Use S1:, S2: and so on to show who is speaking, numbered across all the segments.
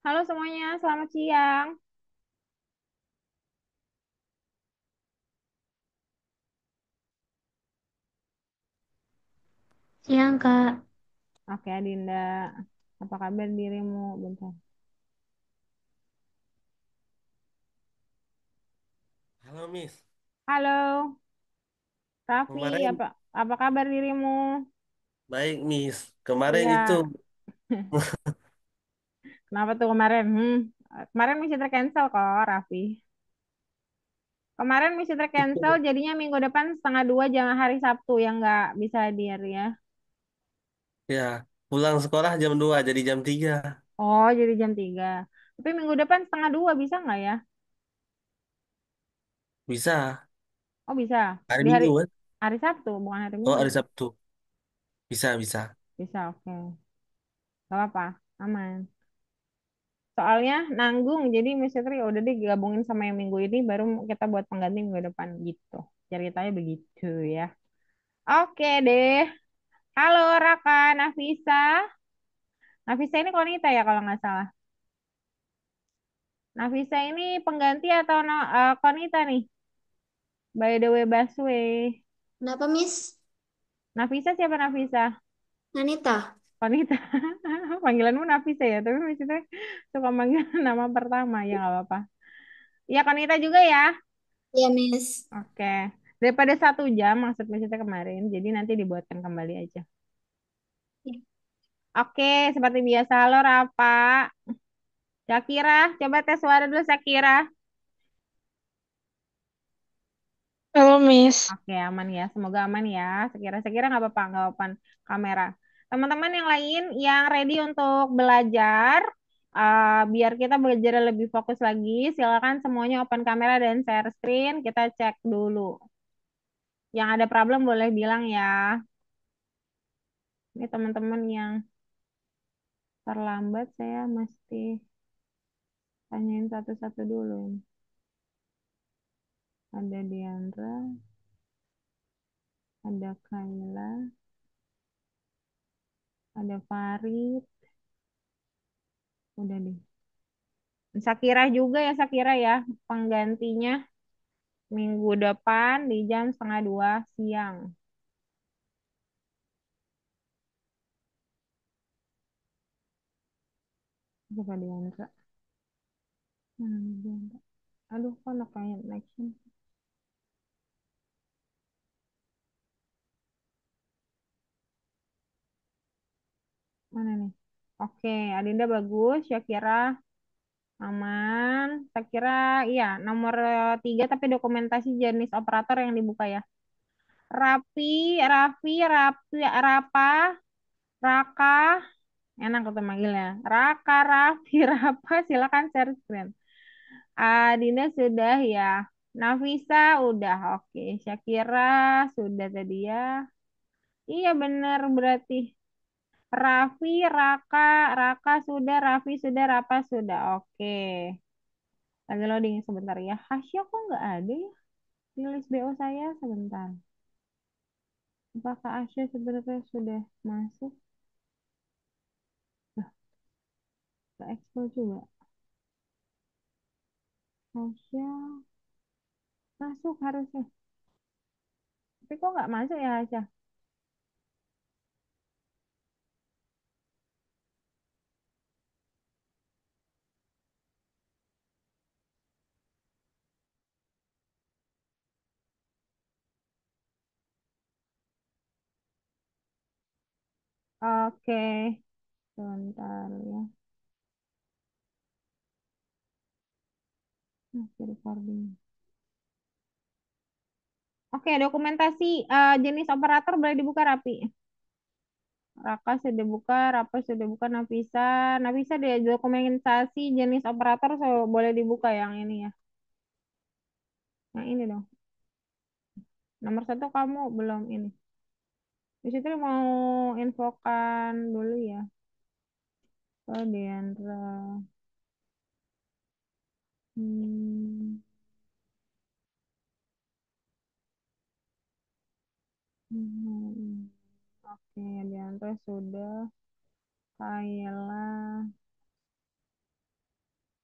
S1: Halo semuanya, selamat siang.
S2: Siang, Kak.
S1: Oke, Adinda. Apa kabar dirimu? Bentar.
S2: Halo, Miss.
S1: Halo, Raffi.
S2: Kemarin
S1: Apa kabar dirimu?
S2: baik, Miss. Kemarin itu,
S1: Iya. Kenapa tuh kemarin? Kemarin misi tercancel kok, Raffi. Kemarin misi tercancel,
S2: itu
S1: jadinya minggu depan setengah dua jam hari Sabtu yang nggak bisa hadir ya.
S2: ya pulang sekolah jam 2 jadi jam 3.
S1: Oh, jadi jam 3. Tapi minggu depan setengah dua bisa nggak ya?
S2: Bisa.
S1: Oh, bisa.
S2: Hari
S1: Di
S2: Minggu kan?
S1: hari Sabtu, bukan hari
S2: Oh,
S1: Minggu.
S2: hari Sabtu. Bisa, bisa.
S1: Bisa, oke. Gak apa-apa, aman. Soalnya nanggung, jadi Miss Fitri ya udah deh gabungin sama yang minggu ini, baru kita buat pengganti minggu depan gitu. Ceritanya begitu ya. Oke deh. Halo Raka, Nafisa. Nafisa ini Konita ya kalau nggak salah. Nafisa ini pengganti atau Konita nih? By the way, Baswe.
S2: Kenapa, Miss?
S1: Nafisa siapa Nafisa?
S2: Nanita?
S1: Konita. Panggilanmu Nafisa ya, tapi Miss Fitri suka manggil nama pertama, ya nggak apa-apa. Ya Konita juga ya.
S2: Iya, Miss.
S1: Oke, daripada 1 jam maksud kita kemarin, jadi nanti dibuatkan kembali aja. Oke, seperti biasa, halo Rafa. Syakira, coba tes suara dulu Syakira.
S3: Halo Miss,
S1: Oke, aman ya, semoga aman ya. Syakira nggak apa-apa, nggak apa kamera. Teman-teman yang lain yang ready untuk belajar, biar kita belajar lebih fokus lagi, silakan semuanya open kamera dan share screen. Kita cek dulu. Yang ada problem boleh bilang ya. Ini teman-teman yang terlambat saya mesti tanyain satu-satu dulu. Ada Diandra, ada Kayla, ada Farid, udah deh. Sakira juga ya Sakira ya, penggantinya minggu depan di jam setengah dua siang. Coba Diandra. Mana nih Diandra? Aduh, kok no connection? Mana nih? Oke, Adinda bagus, Syakira aman. Syakira, iya, nomor 3 tapi dokumentasi jenis operator yang dibuka ya. Rapi, Rapa, Raka, enak tuh manggilnya. Raka, Raffi, Rapa, silakan share screen. Adinda sudah ya. Nafisa udah, oke. Syakira sudah tadi ya. Iya bener berarti. Raffi, Raka sudah, Raffi sudah, Rapa sudah. Oke. Lagi loading sebentar ya. Hasya kok nggak ada ya di list BO saya sebentar. Apakah Asya sebenarnya sudah masuk? Nah, ke explore juga. Hasya masuk harusnya. Tapi kok nggak masuk ya Hasya? Oke, sebentar ya. Masih recording. Oke, dokumentasi jenis operator boleh dibuka rapi. Raka sudah buka, Rapa sudah buka, Nafisa. Nafisa dia dokumentasi jenis operator boleh dibuka yang ini ya. Yang ini dong. Nomor satu kamu belum ini. Di situ mau infokan dulu ya. Oh, Diandra. Hmm. Hmm. Oke, Diandra sudah. Kayla.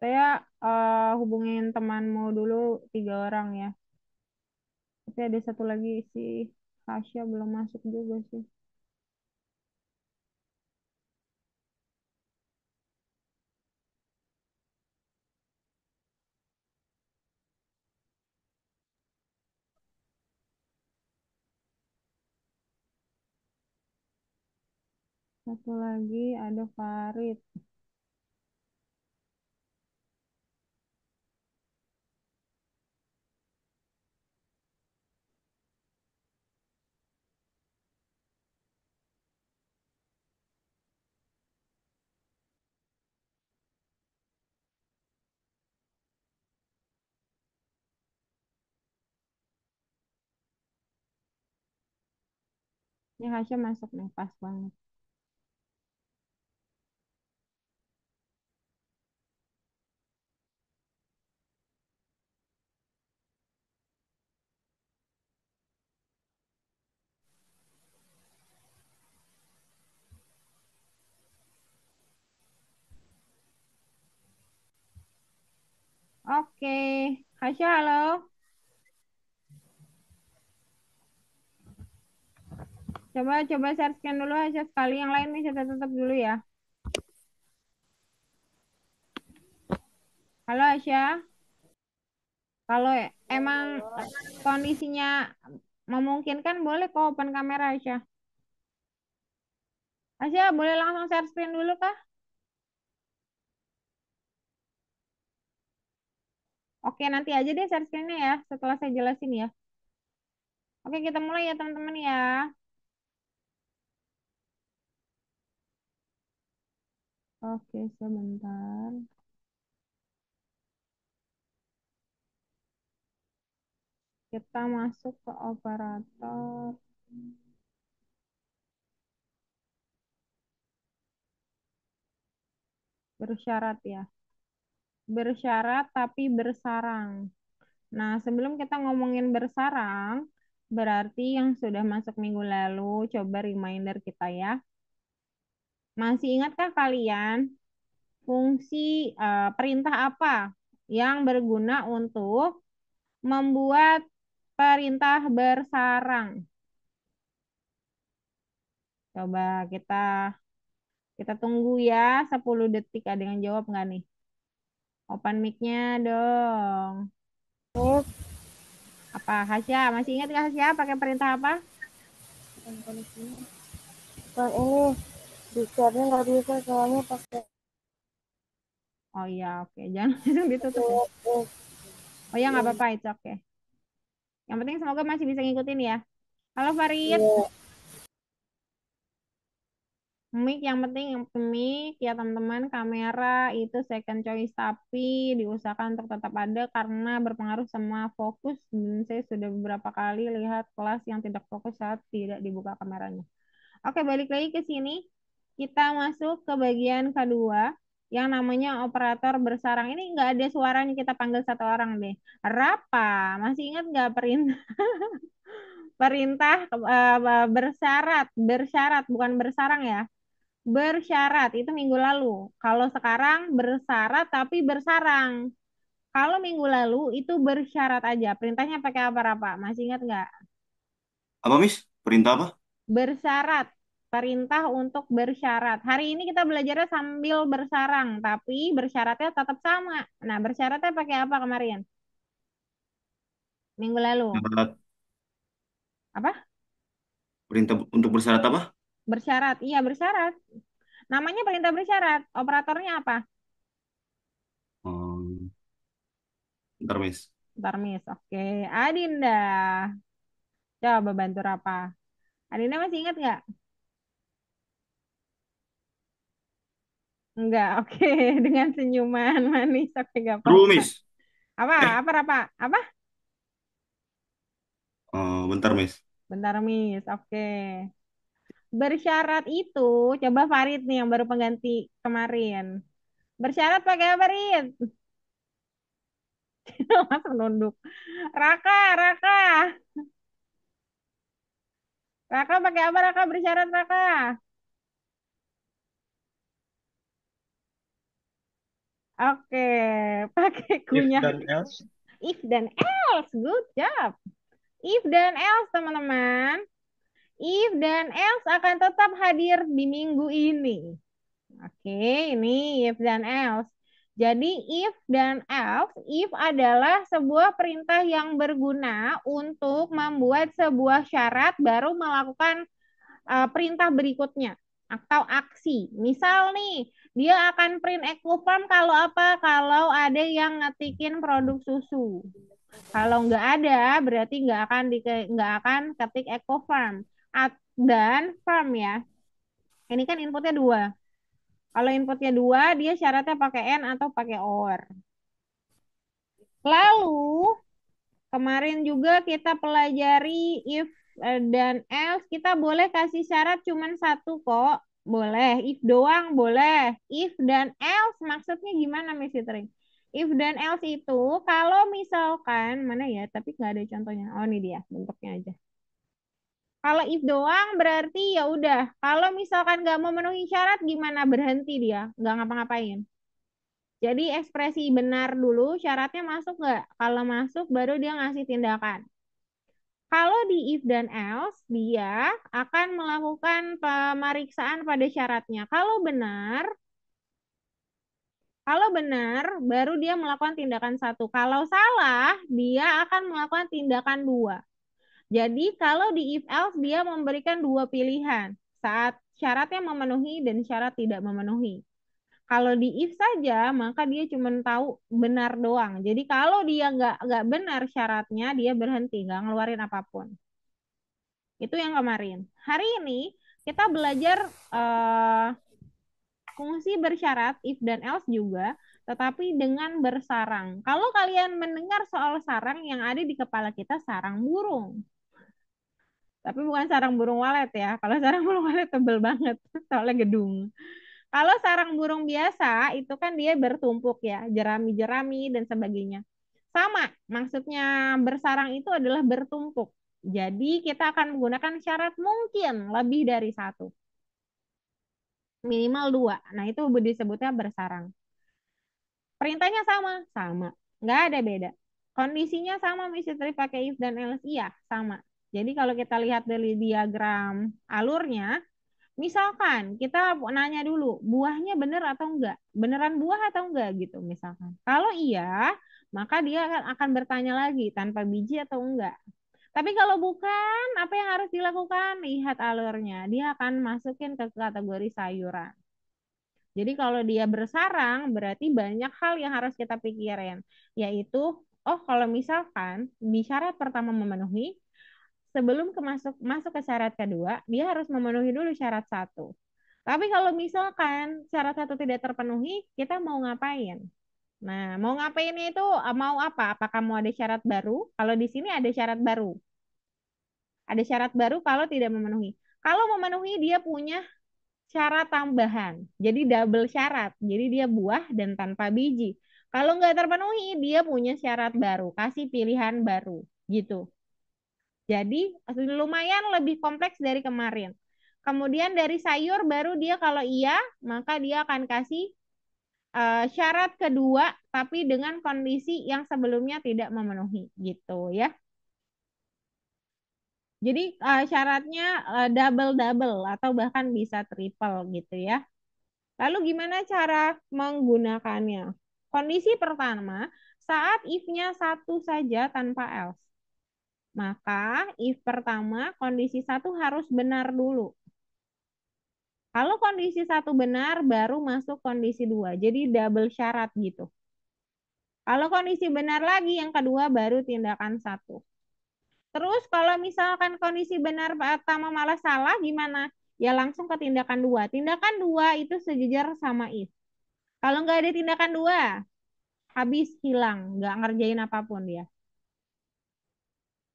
S1: Saya hubungin temanmu dulu 3 orang ya. Tapi ada satu lagi si Hasya belum masuk juga sih. Satu lagi ada Farid. Ini Hasya masuk nih, pas banget. Oke, Hasya halo. Coba share scan dulu Hasya sekali. Yang lain nih saya tutup dulu ya. Halo Hasya. Kalau emang kondisinya memungkinkan boleh kok open kamera Hasya. Hasya boleh langsung share screen dulu kah? Oke, nanti aja deh share screen-nya ya setelah saya jelasin ya. Oke, kita mulai ya teman-teman ya. Oke, sebentar. Kita masuk ke operator bersyarat ya. Bersyarat tapi bersarang. Nah, sebelum kita ngomongin bersarang, berarti yang sudah masuk minggu lalu, coba reminder kita ya. Masih ingatkah kalian fungsi perintah apa yang berguna untuk membuat perintah bersarang? Coba kita kita tunggu ya 10 detik. Ada yang jawab nggak nih? Open mic-nya dong.
S3: Miss,
S1: Apa Hasya? Masih ingat nggak Hasya pakai perintah apa?
S3: kan ini bicaranya nggak bisa soalnya pakai
S1: Oh iya, oke. Jangan langsung ditutup ya.
S3: WhatsApp.
S1: Oh ya, nggak apa-apa, itu oke. Yang penting semoga masih bisa ngikutin ya. Halo Farid.
S3: Iya,
S1: Mic yang penting yang mic ya teman-teman, kamera itu second choice tapi diusahakan untuk tetap ada karena berpengaruh sama fokus dan saya sudah beberapa kali lihat kelas yang tidak fokus saat tidak dibuka kameranya. Oke, balik lagi ke sini. Kita masuk ke bagian kedua yang namanya operator bersarang. Ini nggak ada suaranya, kita panggil satu orang deh. Rapa, masih ingat nggak perintah perintah bersyarat, bersyarat bukan bersarang ya. Bersyarat itu minggu lalu. Kalau sekarang bersyarat tapi bersarang. Kalau minggu lalu itu bersyarat aja. Perintahnya pakai apa, Rapa? Masih ingat nggak?
S2: Apa, Miss? Perintah apa?
S1: Bersyarat. Perintah untuk bersyarat. Hari ini kita belajarnya sambil bersarang, tapi bersyaratnya tetap sama. Nah, bersyaratnya pakai apa kemarin? Minggu lalu.
S2: Syarat.
S1: Apa?
S2: Perintah untuk bersyarat apa?
S1: Bersyarat. Iya, bersyarat. Namanya perintah bersyarat. Operatornya apa?
S2: Hmm, Bentar, Miss.
S1: Ntar, Miss. Oke. Adinda. Coba bantu apa? Adinda masih ingat nggak? Enggak, oke. Dengan senyuman manis, oke, gak
S4: True,
S1: apa-apa.
S4: Miss.
S1: Apa,
S4: Eh,
S1: apa?
S4: bentar, Miss.
S1: Bentar, Miss, oke. Bersyarat itu, coba Farid nih yang baru pengganti kemarin. Bersyarat pakai apa, Farid? Langsung nunduk. Raka, Raka. Raka pakai apa, Raka? Bersyarat, Raka. Oke, pakai
S2: If
S1: kunyah.
S2: dan else.
S1: If dan else, good job. If dan else, teman-teman. If dan else akan tetap hadir di minggu ini. Oke, ini if dan else. Jadi if dan else, if adalah sebuah perintah yang berguna untuk membuat sebuah syarat baru melakukan perintah berikutnya atau aksi. Misal nih, dia akan print Ecofarm kalau apa? Kalau ada yang ngetikin produk susu. Kalau nggak ada, berarti nggak akan ketik Ecofarm. Dan farm ya. Ini kan inputnya dua. Kalau inputnya dua, dia syaratnya pakai N atau pakai OR. Lalu, kemarin juga kita pelajari if dan else. Kita boleh kasih syarat cuman satu kok. Boleh. If doang boleh. If dan else maksudnya gimana, Miss Fitri? If dan else itu kalau misalkan, mana ya, tapi nggak ada contohnya. Oh, ini dia bentuknya aja. Kalau if doang berarti ya udah. Kalau misalkan nggak memenuhi syarat gimana berhenti dia? Nggak ngapa-ngapain. Jadi ekspresi benar dulu, syaratnya masuk nggak? Kalau masuk baru dia ngasih tindakan. Kalau di if dan else, dia akan melakukan pemeriksaan pada syaratnya. Kalau benar, baru dia melakukan tindakan satu. Kalau salah, dia akan melakukan tindakan dua. Jadi kalau di if else dia memberikan dua pilihan saat syaratnya memenuhi dan syarat tidak memenuhi. Kalau di if saja maka dia cuma tahu benar doang. Jadi kalau dia nggak benar syaratnya dia berhenti nggak ngeluarin apapun. Itu yang kemarin. Hari ini kita belajar eh, fungsi bersyarat if dan else juga, tetapi dengan bersarang. Kalau kalian mendengar soal sarang yang ada di kepala kita sarang burung. Tapi bukan sarang burung walet ya. Kalau sarang burung walet tebel banget, soalnya gedung. Kalau sarang burung biasa itu kan dia bertumpuk ya, jerami-jerami dan sebagainya. Sama, maksudnya bersarang itu adalah bertumpuk. Jadi kita akan menggunakan syarat mungkin lebih dari satu. Minimal dua. Nah itu disebutnya bersarang. Perintahnya sama, sama. Nggak ada beda. Kondisinya sama, misalnya pakai if dan else, iya, sama. Jadi kalau kita lihat dari diagram alurnya, misalkan kita nanya dulu, buahnya bener atau enggak? Beneran buah atau enggak gitu misalkan. Kalau iya, maka dia akan bertanya lagi tanpa biji atau enggak. Tapi kalau bukan, apa yang harus dilakukan? Lihat alurnya. Dia akan masukin ke kategori sayuran. Jadi kalau dia bersarang, berarti banyak hal yang harus kita pikirin. Yaitu, oh kalau misalkan di syarat pertama memenuhi, sebelum masuk ke syarat kedua, dia harus memenuhi dulu syarat satu. Tapi kalau misalkan syarat satu tidak terpenuhi, kita mau ngapain? Nah, mau ngapainnya itu mau apa? Apakah mau ada syarat baru? Kalau di sini ada syarat baru. Ada syarat baru kalau tidak memenuhi. Kalau memenuhi dia punya syarat tambahan. Jadi double syarat. Jadi dia buah dan tanpa biji. Kalau nggak terpenuhi, dia punya syarat baru. Kasih pilihan baru. Gitu. Jadi lumayan lebih kompleks dari kemarin. Kemudian dari sayur baru dia kalau iya, maka dia akan kasih syarat kedua tapi dengan kondisi yang sebelumnya tidak memenuhi gitu ya. Jadi syaratnya double-double atau bahkan bisa triple gitu ya. Lalu gimana cara menggunakannya? Kondisi pertama, saat if-nya satu saja tanpa else. Maka if pertama kondisi satu harus benar dulu. Kalau kondisi satu benar, baru masuk kondisi dua. Jadi double syarat gitu. Kalau kondisi benar lagi, yang kedua baru tindakan satu. Terus kalau misalkan kondisi benar pertama malah salah, gimana? Ya langsung ke tindakan dua. Tindakan dua itu sejajar sama if. Kalau nggak ada tindakan dua, habis hilang, nggak ngerjain apapun dia.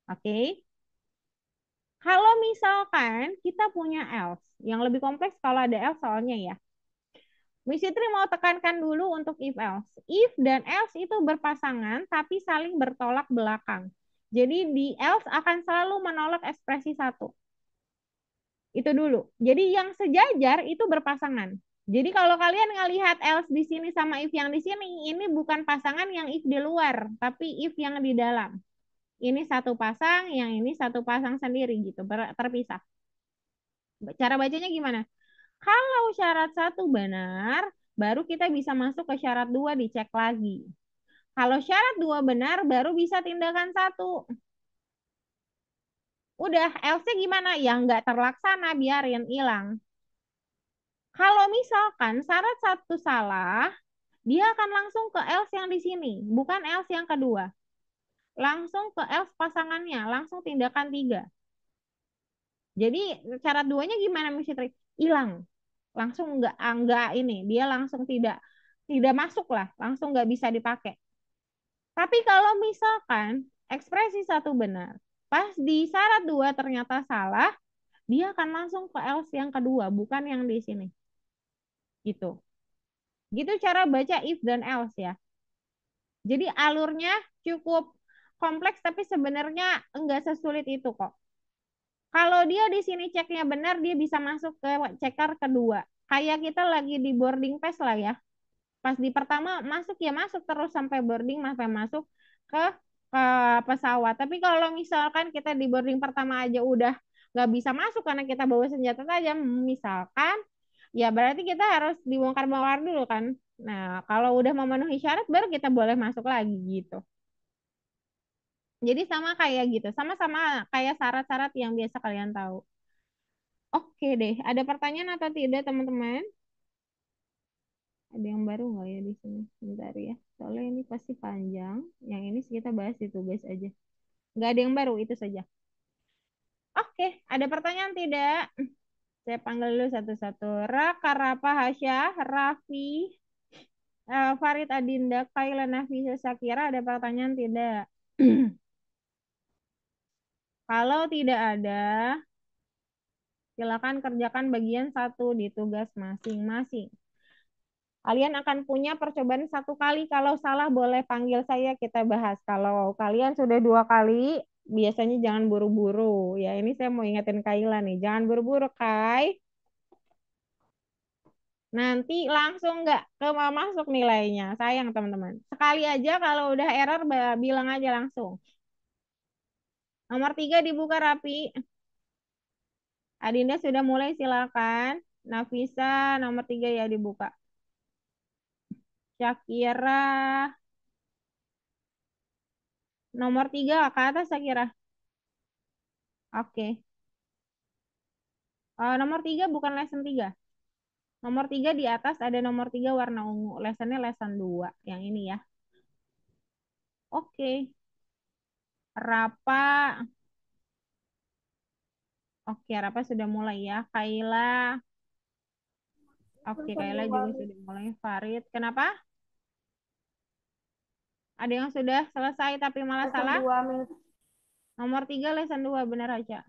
S1: Oke? Kalau misalkan kita punya else, yang lebih kompleks kalau ada else soalnya ya. Miss Fitri mau tekankan dulu untuk if else. If dan else itu berpasangan tapi saling bertolak belakang. Jadi di else akan selalu menolak ekspresi satu. Itu dulu. Jadi yang sejajar itu berpasangan. Jadi kalau kalian ngelihat else di sini sama if yang di sini, ini bukan pasangan yang if di luar, tapi if yang di dalam. Ini satu pasang, yang ini satu pasang sendiri gitu, terpisah. Cara bacanya gimana? Kalau syarat satu benar, baru kita bisa masuk ke syarat dua dicek lagi. Kalau syarat dua benar, baru bisa tindakan satu. Udah, else-nya gimana? Yang nggak terlaksana, biarin hilang. Kalau misalkan syarat satu salah, dia akan langsung ke else yang di sini, bukan else yang kedua. Langsung ke else pasangannya, langsung tindakan tiga. Jadi syarat duanya gimana, Miss Fitri? Hilang. Langsung nggak ini, dia langsung tidak masuk lah, langsung nggak bisa dipakai. Tapi kalau misalkan ekspresi satu benar, pas di syarat dua ternyata salah, dia akan langsung ke else yang kedua, bukan yang di sini. Gitu. Gitu cara baca if dan else ya. Jadi alurnya cukup kompleks tapi sebenarnya enggak sesulit itu kok. Kalau dia di sini ceknya benar, dia bisa masuk ke checker kedua. Kayak kita lagi di boarding pass lah ya. Pas di pertama masuk ya masuk terus sampai boarding sampai masuk ke ke pesawat. Tapi kalau misalkan kita di boarding pertama aja udah nggak bisa masuk karena kita bawa senjata tajam, misalkan, ya berarti kita harus dibongkar-bongkar dulu kan. Nah, kalau udah memenuhi syarat baru kita boleh masuk lagi gitu. Jadi sama kayak gitu, sama-sama kayak syarat-syarat yang biasa kalian tahu. Oke deh, ada pertanyaan atau tidak teman-teman? Ada yang baru nggak ya di sini? Bentar ya. Soalnya ini pasti panjang. Yang ini kita bahas di tugas aja. Nggak ada yang baru, itu saja. Oke, ada pertanyaan tidak? Saya panggil dulu satu-satu. Raka, Rapa, Hasya, Raffi, Farid Adinda, Kaila, Nafisa, Sakira, ada pertanyaan tidak? Kalau tidak ada, silakan kerjakan bagian satu di tugas masing-masing. Kalian akan punya percobaan satu kali. Kalau salah boleh panggil saya, kita bahas. Kalau kalian sudah dua kali, biasanya jangan buru-buru. Ya ini saya mau ingetin Kaila nih. Jangan buru-buru, Kai. Nanti langsung nggak ke masuk nilainya. Sayang teman-teman. Sekali aja kalau udah error, bilang aja langsung. Nomor 3 dibuka rapi. Adinda sudah mulai, silakan. Nafisa nomor 3 ya dibuka. Syakira nomor 3 ke atas Syakira. Oke. Nomor 3 bukan lesson 3. Nomor 3 di atas ada nomor 3 warna ungu. Lessonnya lesson 2. Yang ini ya. Oke. Rapa. Oke, Rapa sudah mulai ya. Kaila. Oke,
S3: Lesson
S1: Kaila
S3: 2,
S1: juga
S3: Miss.
S1: sudah mulai. Farid. Kenapa? Ada yang sudah selesai tapi malah
S3: Lesson
S1: salah?
S3: 2, Miss.
S1: Nomor 3 lesson 2. Benar aja.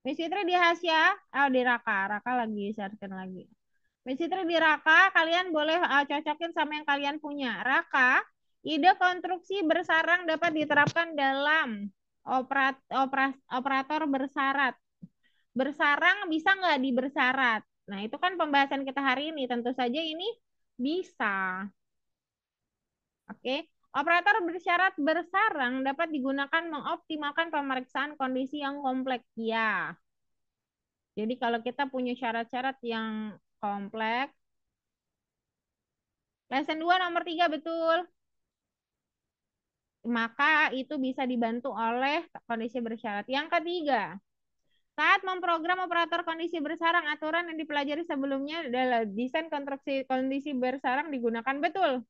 S1: Miss Fitri di Hasya. Oh, di Raka. Raka lagi searching lagi. Miss Fitri di Raka, kalian boleh cocokin sama yang kalian punya. Raka, ide konstruksi bersarang dapat diterapkan dalam operator bersyarat. Bersarang bisa nggak di bersyarat? Nah, itu kan pembahasan kita hari ini. Tentu saja ini bisa. Oke. Operator bersyarat bersarang dapat digunakan mengoptimalkan pemeriksaan kondisi yang kompleks. Ya. Jadi kalau kita punya syarat-syarat yang kompleks, lesson 2 nomor 3 betul. Maka itu bisa dibantu oleh kondisi bersyarat. Yang ketiga, saat memprogram operator kondisi bersarang, aturan yang dipelajari sebelumnya adalah desain konstruksi kondisi bersarang digunakan betul.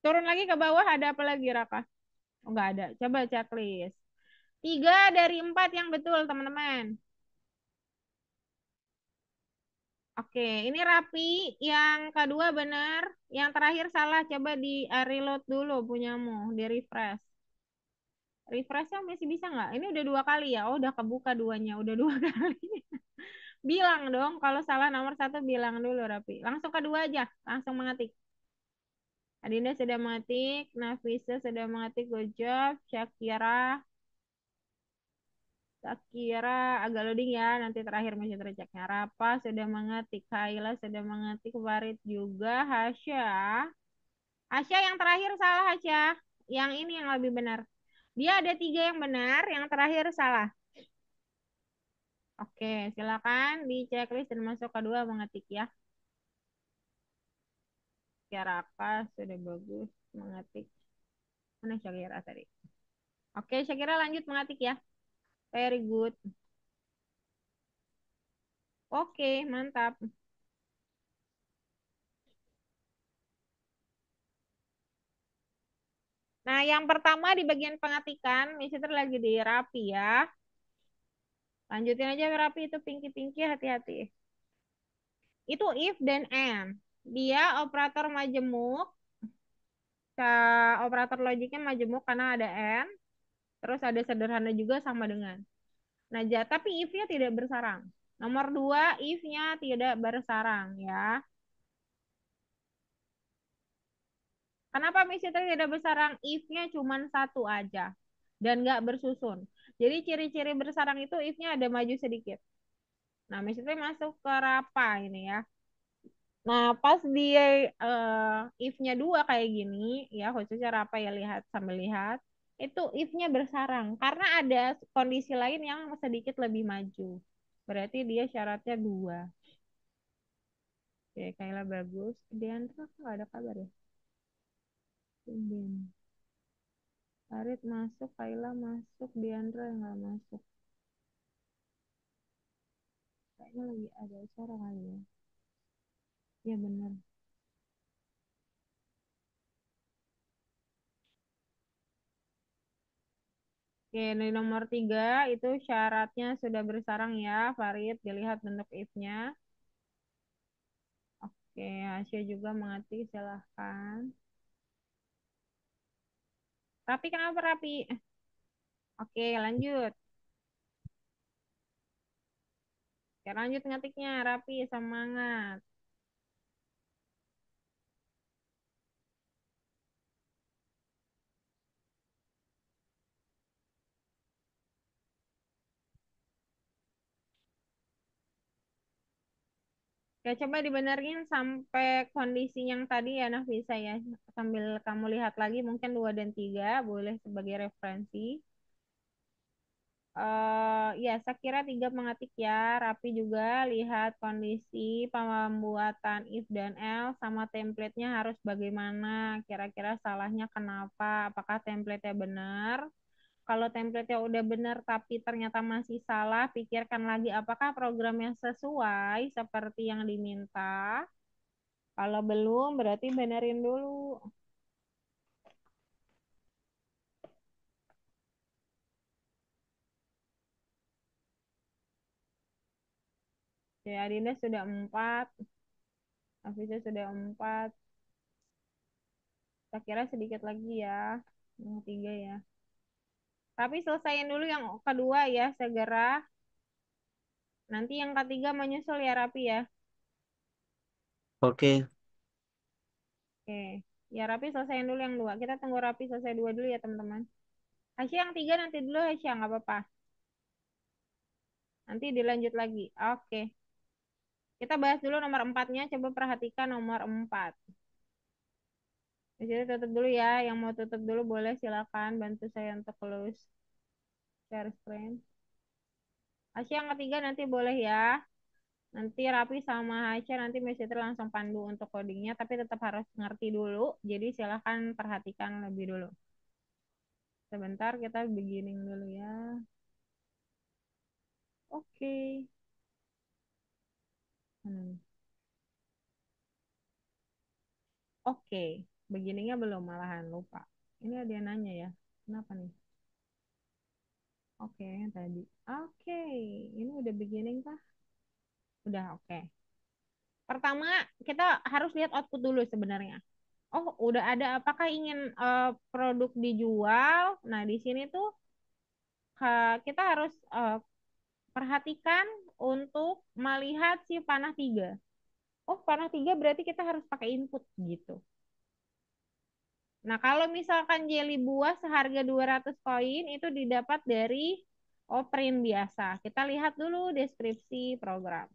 S1: Turun lagi ke bawah, ada apa lagi, Raka? Oh, nggak ada. Coba checklist. 3 dari 4 yang betul, teman-teman. Oke, ini rapi. Yang kedua benar. Yang terakhir salah. Coba di reload dulu punyamu. Di refresh. Refreshnya masih bisa nggak? Ini udah dua kali ya. Oh, udah kebuka duanya. Udah dua kali. Bilang dong. Kalau salah nomor satu bilang dulu rapi. Langsung kedua aja. Langsung mengetik. Adinda sudah mengetik. Nafisa sudah mengetik. Good job. Syakira. Sakira agak loading ya, nanti terakhir masih terceknya. Rapa sudah mengetik, Kaila sudah mengetik, Farid juga, Hasya. Hasya yang terakhir salah Hasya. Yang ini yang lebih benar. Dia ada tiga yang benar, yang terakhir salah. Oke, silakan di checklist dan masuk kedua mengetik ya. Ya Raka sudah bagus mengetik. Mana Syakira tadi? Oke, Syakira lanjut mengetik ya. Very good. Oke, mantap. Nah, yang pertama di bagian pengetikan, Mister lagi di rapi ya. Lanjutin aja rapi itu pinky-pinky hati-hati. Itu if dan and. Dia operator majemuk, operator logiknya majemuk karena ada and, terus ada sederhana juga sama dengan. Nah, tapi if-nya tidak bersarang. Nomor dua, if-nya tidak bersarang ya. Kenapa Mister tidak bersarang? If-nya cuma satu aja dan nggak bersusun. Jadi ciri-ciri bersarang itu if-nya ada maju sedikit. Nah, Mister masuk ke rapa ini ya. Nah, pas dia if-nya dua kayak gini, ya khususnya apa ya lihat sambil lihat, itu if-nya bersarang karena ada kondisi lain yang sedikit lebih maju. Berarti dia syaratnya dua. Oke, Kayla bagus. Diandra kok nggak ada kabar ya? Tumben. Farid masuk, Kayla masuk, Diandra nggak masuk. Kayaknya lagi ada acara kali ya. Iya bener. Oke, di nomor tiga itu syaratnya sudah bersarang ya, Farid. Dilihat bentuk if-nya. Oke, Asia juga mengerti, silahkan. Rapi kenapa rapi? Oke, lanjut. Oke, lanjut ngetiknya, rapi, semangat. Oke, coba dibenerin sampai kondisi yang tadi ya, Nafisa ya. Sambil kamu lihat lagi, mungkin 2 dan 3, boleh sebagai referensi. Ya, saya kira tiga mengetik ya. Rapi juga lihat kondisi pembuatan if dan else sama template-nya harus bagaimana. Kira-kira salahnya kenapa? Apakah template-nya benar? Kalau template-nya udah benar tapi ternyata masih salah, pikirkan lagi apakah program yang sesuai seperti yang diminta. Kalau belum, berarti benerin dulu. Ya, Adinda sudah 4, Afisa sudah 4. Saya kira sedikit lagi ya, yang 3 ya. Tapi selesaiin dulu yang kedua ya, segera. Nanti yang ketiga menyusul ya, Rapi ya.
S2: Oke,
S1: Oke. Ya, Rapi selesaiin dulu yang dua. Kita tunggu Rapi selesai dua dulu ya, teman-teman. Hasya yang tiga nanti dulu, Hasya. Nggak apa-apa. Nanti dilanjut lagi. Oke. Kita bahas dulu nomor empatnya. Coba perhatikan nomor 4. Di sini tutup dulu ya. Yang mau tutup dulu boleh silakan bantu saya untuk close share screen. Hasya yang ketiga nanti boleh ya. Nanti Rapi sama Haisha nanti Miss Fitri langsung pandu untuk codingnya, tapi tetap harus ngerti dulu. Jadi silahkan perhatikan lebih dulu. Sebentar kita beginning dulu ya. Oke. Hmm. Oke. Beginningnya belum malahan lupa. Ini ada yang nanya ya. Kenapa nih? Oke, yang tadi. Oke. Ini udah beginning kah? Udah oke. Pertama, kita harus lihat output dulu sebenarnya. Oh, udah ada, apakah ingin produk dijual? Nah, di sini tuh kita harus perhatikan untuk melihat si panah tiga. Oh, panah tiga berarti kita harus pakai input gitu. Nah, kalau misalkan jelly buah seharga 200 koin itu didapat dari print biasa. Kita lihat dulu deskripsi program.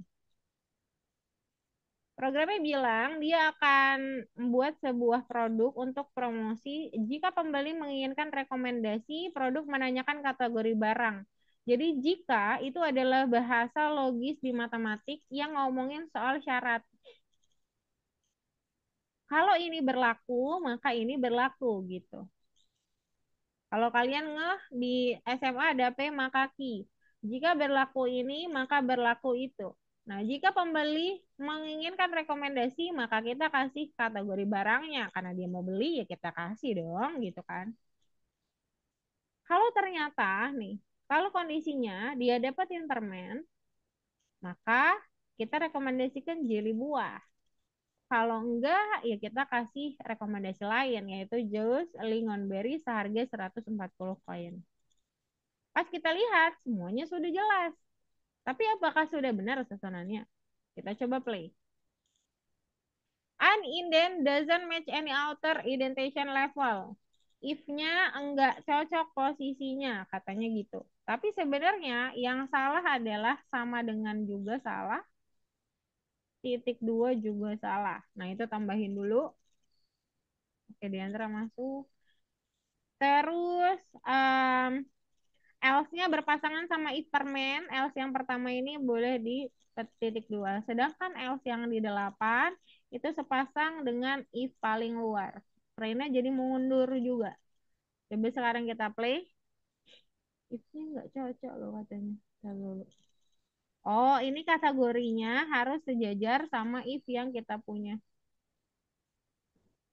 S1: Programnya bilang dia akan membuat sebuah produk untuk promosi jika pembeli menginginkan rekomendasi produk menanyakan kategori barang. Jadi jika itu adalah bahasa logis di matematik yang ngomongin soal syarat. Kalau ini berlaku, maka ini berlaku gitu. Kalau kalian ngeh di SMA ada P maka Q. Jika berlaku ini, maka berlaku itu. Nah, jika pembeli menginginkan rekomendasi, maka kita kasih kategori barangnya. Karena dia mau beli, ya kita kasih dong, gitu kan. Kalau ternyata nih, kalau kondisinya dia dapetin permen, maka kita rekomendasikan jeli buah. Kalau enggak, ya kita kasih rekomendasi lain, yaitu jus lingonberry seharga 140 koin. Pas kita lihat, semuanya sudah jelas. Tapi apakah sudah benar susunannya? Kita coba play. An indent doesn't match any outer indentation level. If-nya enggak cocok posisinya, katanya gitu. Tapi sebenarnya yang salah adalah sama dengan juga salah, titik dua juga salah. Nah, itu tambahin dulu. Oke, Diandra masuk. Terus, else-nya berpasangan sama if permen. Else yang pertama ini boleh di titik dua. Sedangkan else yang di 8 itu sepasang dengan if paling luar. Frame-nya jadi mundur juga. Coba sekarang kita play. If-nya nggak cocok loh katanya. Lalu. Oh, ini kategorinya harus sejajar sama if yang kita punya.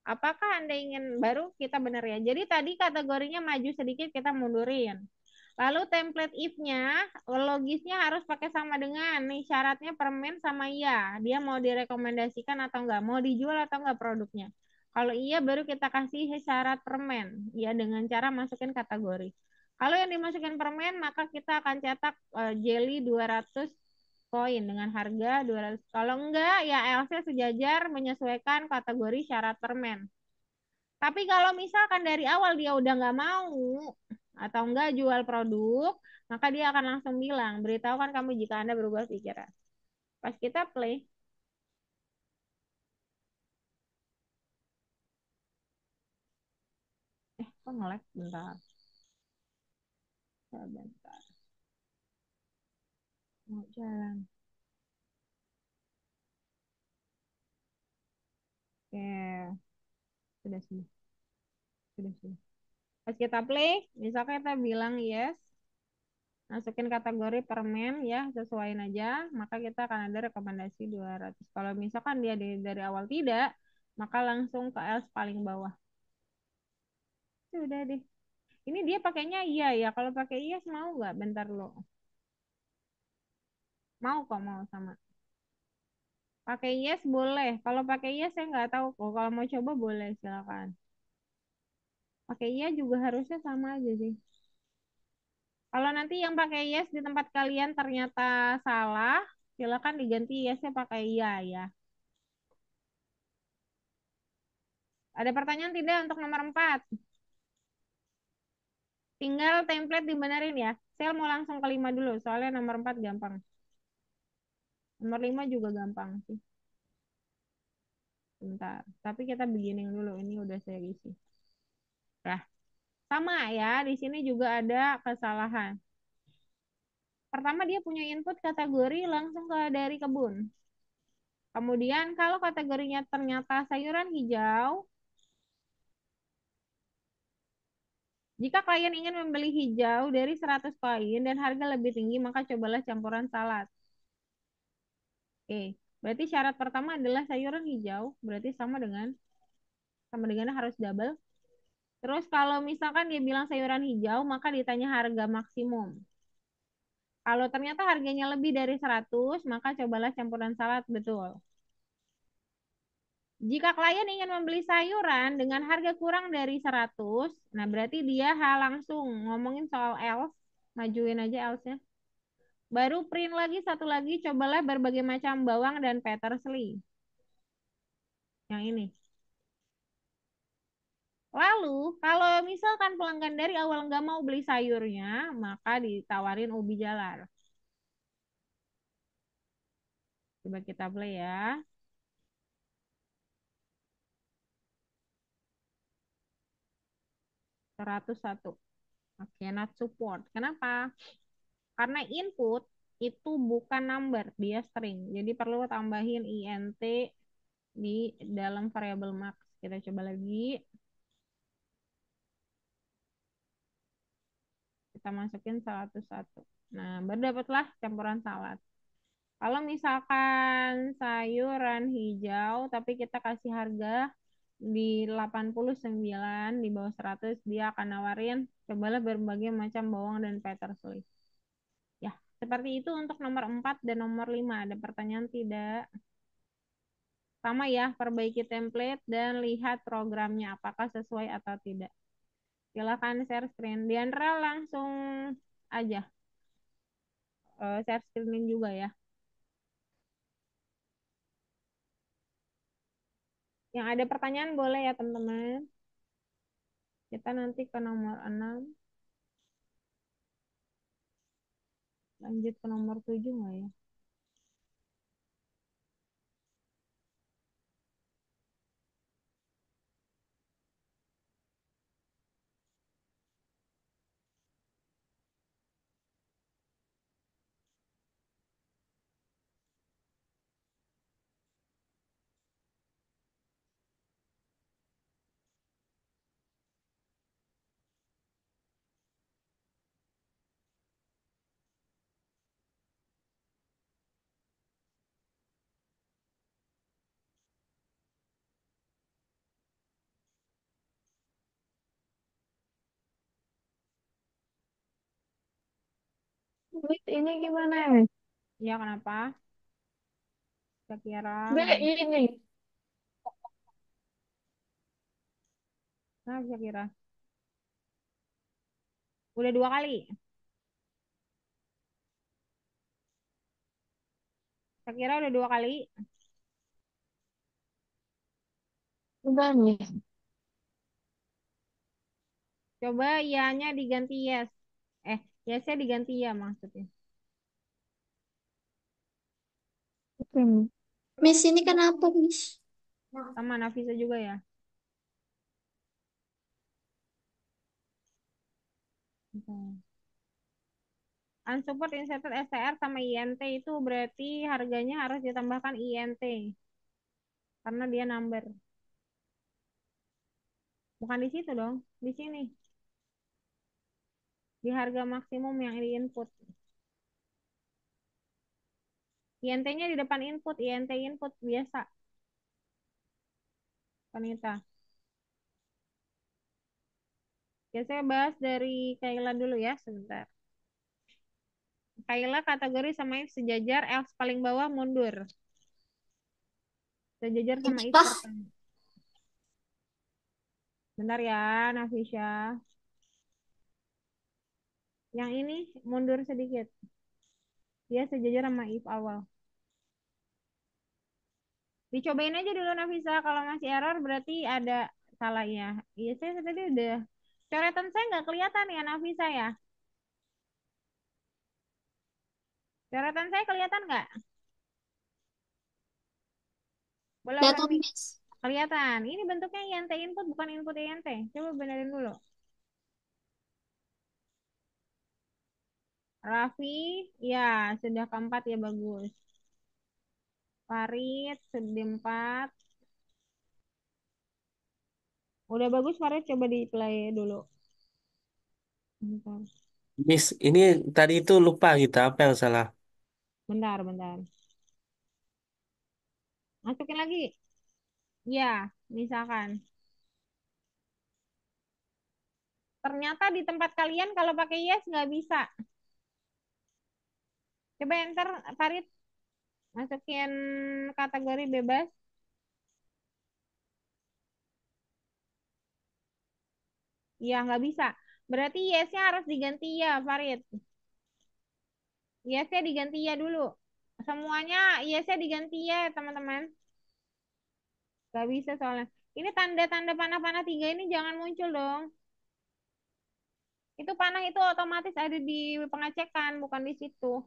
S1: Apakah Anda ingin baru kita benar ya? Jadi tadi kategorinya maju sedikit kita mundurin. Lalu template if-nya, logisnya harus pakai sama dengan nih syaratnya permen sama iya. Dia mau direkomendasikan atau enggak, mau dijual atau enggak produknya. Kalau iya baru kita kasih syarat permen, ya dengan cara masukin kategori. Kalau yang dimasukin permen, maka kita akan cetak jelly 200 koin dengan harga 200. Kalau enggak, ya LC sejajar menyesuaikan kategori syarat permen. Tapi kalau misalkan dari awal dia udah nggak mau atau nggak jual produk, maka dia akan langsung bilang, beritahukan kami jika Anda berubah pikiran. Pas kita play, kok nge-lag? Bentar. Bentar. Mau jalan. Oke, sudah sih. Sudah sih. Pas kita play, misalkan kita bilang yes, masukin kategori permen ya, sesuaiin aja, maka kita akan ada rekomendasi 200. Kalau misalkan dia dari awal tidak, maka langsung ke else paling bawah. Sudah deh. Ini dia pakainya iya ya. Kalau pakai yes mau nggak? Bentar lo. Mau kok mau sama. Pakai yes boleh. Kalau pakai yes saya nggak tahu kok. Kalau mau coba boleh silakan. Pakai iya juga harusnya sama aja sih. Kalau nanti yang pakai yes di tempat kalian ternyata salah, silakan diganti yesnya pakai iya ya. Ada pertanyaan tidak untuk nomor 4? Tinggal template dibenerin ya. Saya mau langsung ke 5 dulu, soalnya nomor 4 gampang. Nomor 5 juga gampang sih. Bentar. Tapi kita beginning dulu. Ini udah saya isi. Nah, sama ya. Di sini juga ada kesalahan. Pertama dia punya input kategori langsung ke dari kebun. Kemudian kalau kategorinya ternyata sayuran hijau, jika klien ingin membeli hijau dari 100 koin dan harga lebih tinggi, maka cobalah campuran salad. Oke, berarti syarat pertama adalah sayuran hijau, berarti sama dengan harus double. Terus kalau misalkan dia bilang sayuran hijau, maka ditanya harga maksimum. Kalau ternyata harganya lebih dari 100, maka cobalah campuran salad, betul. Jika klien ingin membeli sayuran dengan harga kurang dari 100, nah berarti dia langsung ngomongin soal else, majuin aja else-nya. Baru print lagi satu lagi, cobalah berbagai macam bawang dan parsley. Yang ini. Lalu, kalau misalkan pelanggan dari awal nggak mau beli sayurnya, maka ditawarin ubi jalar. Coba kita play ya. 101. Oke, not support. Kenapa? Karena input itu bukan number, dia string. Jadi perlu tambahin int di dalam variable max. Kita coba lagi. Kita masukin 101. Nah, berdapatlah campuran salad. Kalau misalkan sayuran hijau, tapi kita kasih harga di 89 di bawah 100, dia akan nawarin cobalah berbagai macam bawang dan parsley. Ya, seperti itu untuk nomor 4 dan nomor 5. Ada pertanyaan tidak? Sama ya, perbaiki template dan lihat programnya apakah sesuai atau tidak. Silakan share screen. Diandra langsung aja share screen juga ya. Yang ada pertanyaan boleh ya teman-teman. Kita nanti ke nomor 6. Lanjut ke nomor 7 nggak ya?
S3: Wait, ini gimana ya?
S1: Ya kenapa? Kira-kira
S3: B
S1: mau.
S3: ini.
S1: Nah, kira-kira. Udah 2 kali. Kira-kira udah 2 kali.
S3: Udah nih.
S1: Coba iya-nya diganti yes. Yes-nya diganti ya maksudnya.
S3: Oke nih.
S4: Miss ini kenapa, Miss?
S1: Sama Nafisa juga ya. Oke. Unsupport inserted STR sama INT itu berarti harganya harus ditambahkan INT. Karena dia number. Bukan di situ dong. Di sini. Di harga maksimum yang di input. INT-nya di depan input. INT input biasa. Panita. Ya, saya bahas dari Kayla dulu ya, sebentar. Kayla kategori sama if sejajar, else paling bawah mundur. Sejajar sama if
S4: Apa?
S1: pertama. Bentar ya, Nafisya. Yang ini mundur sedikit. Dia sejajar sama if awal. Dicobain aja dulu Nafisa. Kalau masih error berarti ada salahnya. Iya, saya tadi udah. Coretan saya nggak kelihatan ya Nafisa ya. Coretan saya kelihatan nggak? Boleh orang
S4: Kelihatan,
S1: nih.
S4: Miss.
S1: Kelihatan. Ini bentuknya INT input bukan input INT. Coba benerin dulu. Raffi, ya sudah keempat ya bagus. Farid, sudah 4. Udah bagus Farid, coba di play dulu. Bentar,
S2: Miss, ini tadi itu lupa kita apa yang salah.
S1: bentar, bentar. Masukin lagi. Ya, misalkan. Ternyata di tempat kalian kalau pakai yes nggak bisa. Coba enter Farid, masukin kategori bebas. Ya, nggak bisa. Berarti yes-nya harus diganti ya, Farid. Yes-nya diganti ya dulu. Semuanya yes-nya diganti ya, teman-teman. Nggak bisa soalnya. Ini tanda-tanda panah-panah tiga ini jangan muncul dong. Itu panah itu otomatis ada di pengecekan, bukan di situ.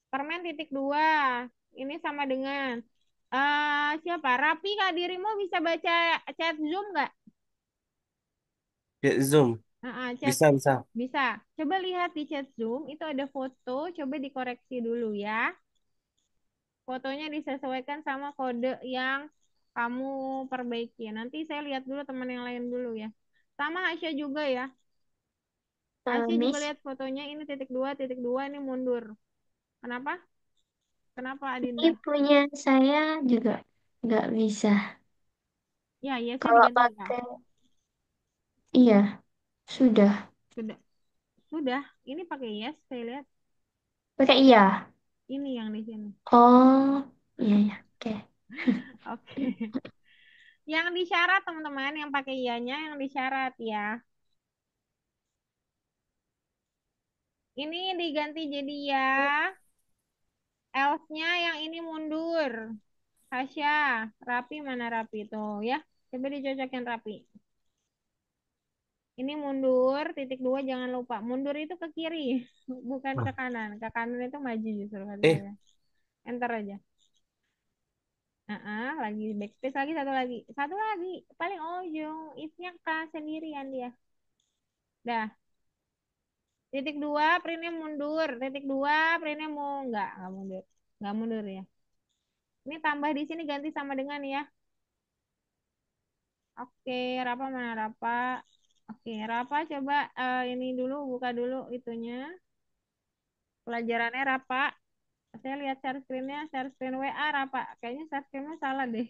S1: Permen titik dua. Ini sama dengan siapa? Rapi Kak, dirimu bisa baca chat Zoom nggak?
S2: Ya, zoom.
S1: Chat
S2: Bisa, bisa.
S1: bisa. Coba lihat di chat Zoom, itu ada foto, coba dikoreksi dulu ya. Fotonya disesuaikan sama kode yang kamu perbaiki. Nanti saya lihat dulu teman yang lain dulu ya. Sama Asya juga ya. Asya juga
S4: Miss,
S1: lihat fotonya, ini titik dua ini mundur. Kenapa? Kenapa
S4: ini
S1: Adinda?
S4: punya saya juga nggak bisa.
S1: Ya, ya saya
S4: Kalau
S1: diganti ya.
S4: pakai, iya, sudah.
S1: Sudah, sudah. Ini pakai yes, saya lihat.
S4: Pakai iya.
S1: Ini yang di sini.
S4: Oh, iya, iya. Oke.
S1: Oke. Yang disyarat teman-teman, yang pakai ianya yang disyarat ya. Ini diganti jadi ya. Else-nya yang ini mundur. Hasya, rapi mana rapi tuh ya. Coba dicocokin rapi. Ini mundur, titik dua jangan lupa. Mundur itu ke kiri, bukan ke
S2: Nah.
S1: kanan. Ke kanan itu maju justru kata
S2: Eh,
S1: saya. Enter aja. Lagi backspace lagi satu lagi. Satu lagi. Paling ujung. If-nya kan sendirian dia. Dah. Titik dua, printnya mundur. Titik dua, printnya mau nggak mundur. Nggak mundur ya. Ini tambah di sini ganti sama dengan ya. Oke, Rapa mana Rapa? Oke, Rapa coba ini dulu, buka dulu itunya. Pelajarannya Rapa. Saya lihat share screen WA Rapa. Kayaknya share screennya salah deh.